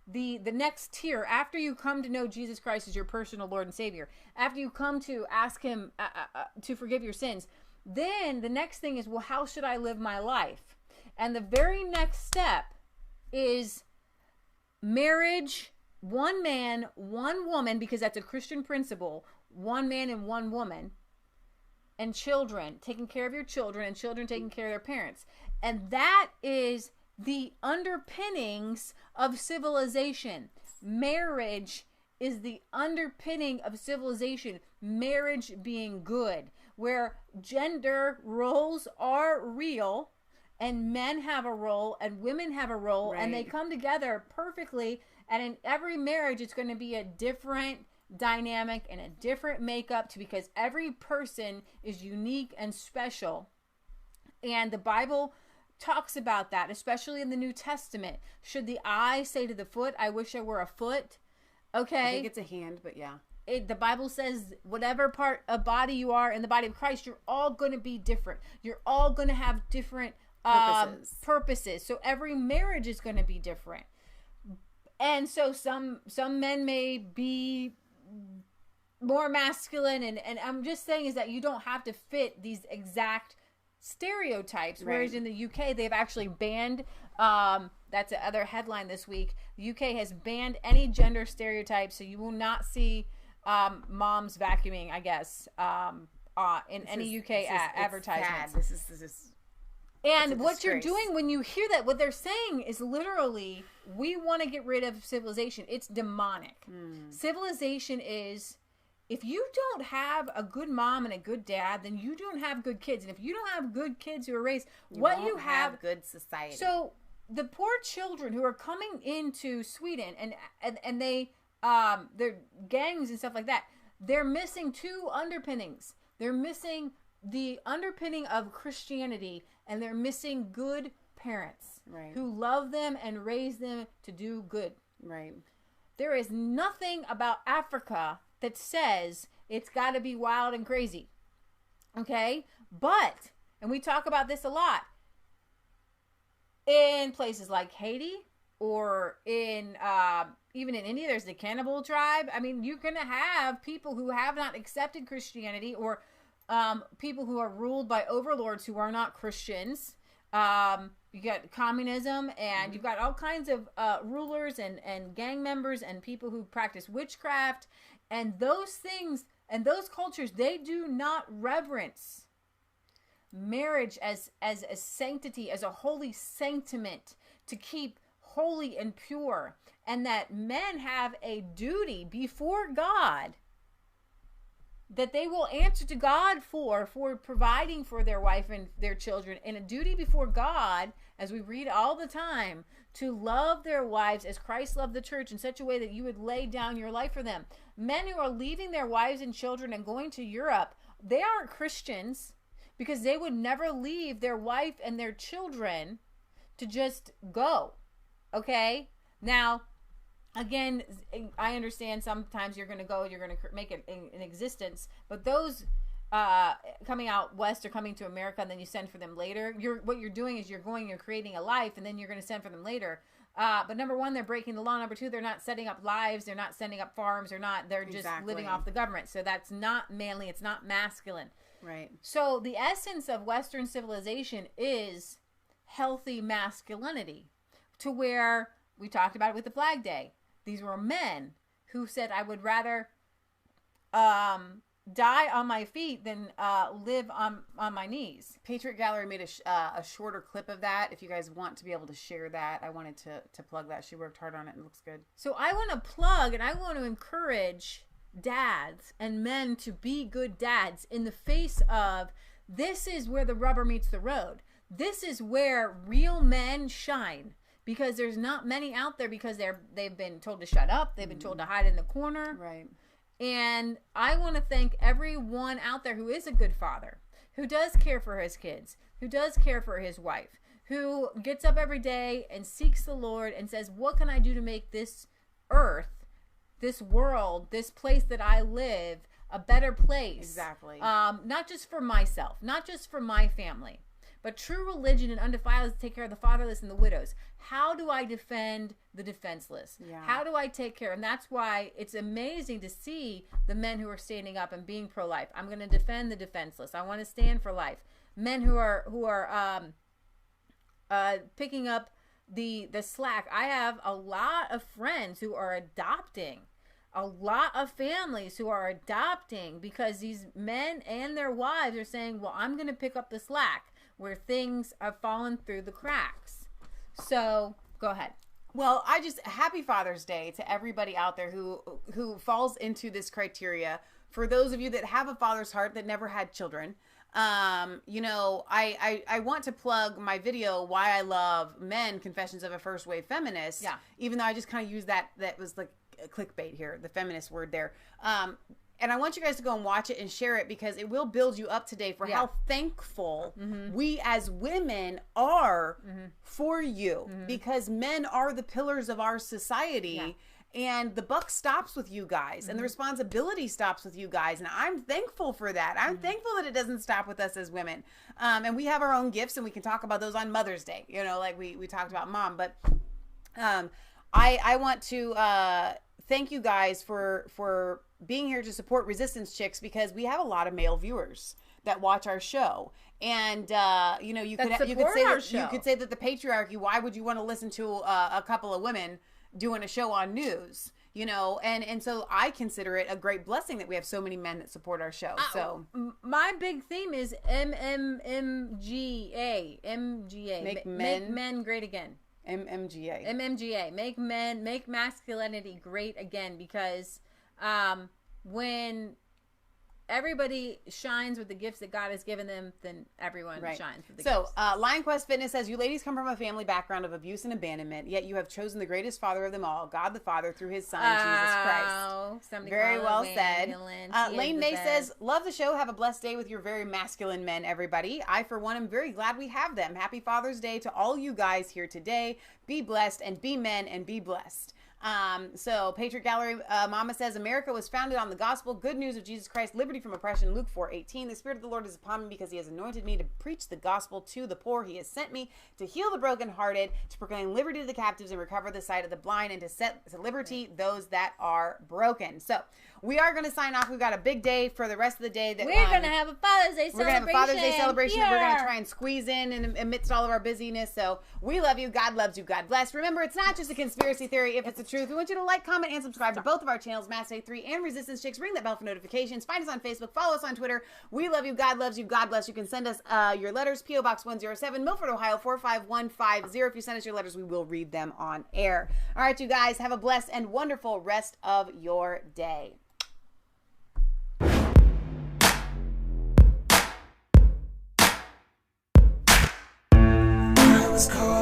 the next tier, after you come to know Jesus Christ as your personal Lord and Savior, after you come to ask him to forgive your sins, then the next thing is, well, how should I live my life? And the very next step is marriage, one man, one woman, because that's a Christian principle, one man and one woman, and children, taking care of your children, and children taking care of their parents. And that is the underpinnings of civilization. Marriage is the underpinning of civilization. Marriage being good, where gender roles are real, and men have a role and women have a role, right, and they come together perfectly. And in every marriage, it's going to be a different dynamic and a different makeup, because every person is unique and special. And the Bible talks about that, especially in the New Testament. Should the eye say to the foot, I wish I were a foot? Okay. I think it's a hand, but yeah. The Bible says whatever part of body you are in the body of Christ, you're all going to be different. You're all going to have different purposes. So every marriage is going to be different. And so some men may be more masculine, and I'm just saying is that you don't have to fit these exact stereotypes. Right. Whereas in the UK, they've actually banned, that's the other headline this week, the UK has banned any gender stereotypes, so you will not see moms vacuuming, I guess, in any UK advertisements. This is and what you're doing when you hear that, what they're saying is literally, we want to get rid of civilization. It's demonic. Civilization is, if you don't have a good mom and a good dad, then you don't have good kids. And if you don't have good kids who are raised, you have good society. So the poor children who are coming into Sweden and they they're gangs and stuff like that, they're missing two underpinnings. They're missing the underpinning of Christianity, and they're missing good parents, right, who love them and raise them to do good. Right. There is nothing about Africa that says it's got to be wild and crazy. Okay? But, and we talk about this a lot, in places like Haiti or in even in India, there's the cannibal tribe. I mean, you're going to have people who have not accepted Christianity, or people who are ruled by overlords who are not Christians. You got communism, and you've got all kinds of rulers and gang members and people who practice witchcraft, and those things and those cultures, they do not reverence marriage as a sanctity, as a holy sentiment to keep holy and pure, and that men have a duty before God that they will answer to God for providing for their wife and their children, and a duty before God, as we read all the time, to love their wives as Christ loved the church in such a way that you would lay down your life for them. Men who are leaving their wives and children and going to Europe, they aren't Christians, because they would never leave their wife and their children to just go. Okay? Now, again, I understand sometimes you're going to go, you're going to make it an existence, but those coming out west or coming to America and then you send for them later, what you're doing is you're creating a life, and then you're going to send for them later. But number one, they're breaking the law. Number two, they're not setting up lives. They're not setting up farms. They're just living off the government. So that's not manly. It's not masculine. Right. So the essence of Western civilization is healthy masculinity, to where we talked about it with the Flag Day. These were men who said, I would rather die on my feet than live on my knees. Patriot Gallery made a shorter clip of that. If you guys want to be able to share that, I wanted to plug that. She worked hard on it and it looks good. So I want to plug and I want to encourage dads and men to be good dads in the face of, this is where the rubber meets the road. This is where real men shine. Because there's not many out there, because they've been told to shut up. They've been told to hide in the corner. Right. And I want to thank everyone out there who is a good father, who does care for his kids, who does care for his wife, who gets up every day and seeks the Lord and says, what can I do to make this earth, this world, this place that I live, a better place? Exactly. Not just for myself, not just for my family, but true religion and undefiled is to take care of the fatherless and the widows. How do I defend the defenseless? Yeah. How do I take care? And that's why it's amazing to see the men who are standing up and being pro-life. I'm going to defend the defenseless. I want to stand for life. Men who are picking up the slack. I have a lot of friends who are adopting. A lot of families who are adopting because these men and their wives are saying, well, I'm going to pick up the slack where things have fallen through the cracks. So go ahead. Well, happy Father's Day to everybody out there who falls into this criteria. For those of you that have a father's heart that never had children, I want to plug my video, Why I Love Men, Confessions of a First Wave Feminist. Yeah. Even though I just kind of used that was like a clickbait here, the feminist word there. And I want you guys to go and watch it and share it, because it will build you up today for how thankful we as women are for you, because men are the pillars of our society, and the buck stops with you guys, and the responsibility stops with you guys, and I'm thankful for that. I'm thankful that it doesn't stop with us as women, and we have our own gifts, and we can talk about those on Mother's Day, like we talked about Mom, but I want to thank you guys for being here to support Resistance Chicks, because we have a lot of male viewers that watch our show, and you could say that the patriarchy. Why would you want to listen to a couple of women doing a show on news? And so I consider it a great blessing that we have so many men that support our show. So my big theme is MMGA, make men great again. MMGA, make masculinity great again, because when everybody shines with the gifts that God has given them, then everyone shines with the gifts. So, Lion Quest Fitness says, you ladies come from a family background of abuse and abandonment, yet you have chosen the greatest father of them all, God the Father, through his son, Jesus Christ. Very well said. Lane May says, love the show. Have a blessed day with your very masculine men, everybody. I, for one, am very glad we have them. Happy Father's Day to all you guys here today. Be blessed and be men and be blessed. So Patriot Gallery Mama says, America was founded on the gospel, good news of Jesus Christ, liberty from oppression, Luke 4:18. The Spirit of the Lord is upon me because he has anointed me to preach the gospel to the poor. He has sent me to heal the brokenhearted, to proclaim liberty to the captives and recover the sight of the blind, and to set to liberty those that are broken. So we are going to sign off. We've got a big day for the rest of the day. That we're going to have a Father's Day celebration. We're going to have a Father's Day celebration that we're going to try and squeeze in amidst all of our busyness. So we love you. God loves you. God bless. Remember, it's not just a conspiracy theory if it's the truth. We want you to like, comment, and subscribe to both of our channels, Mass Day 3 and Resistance Chicks. Ring that bell for notifications. Find us on Facebook. Follow us on Twitter. We love you. God loves you. God bless. You can send us your letters, P.O. Box 107, Milford, Ohio 45150. If you send us your letters, we will read them on air. All right, you guys, have a blessed and wonderful rest of your day. Was cold.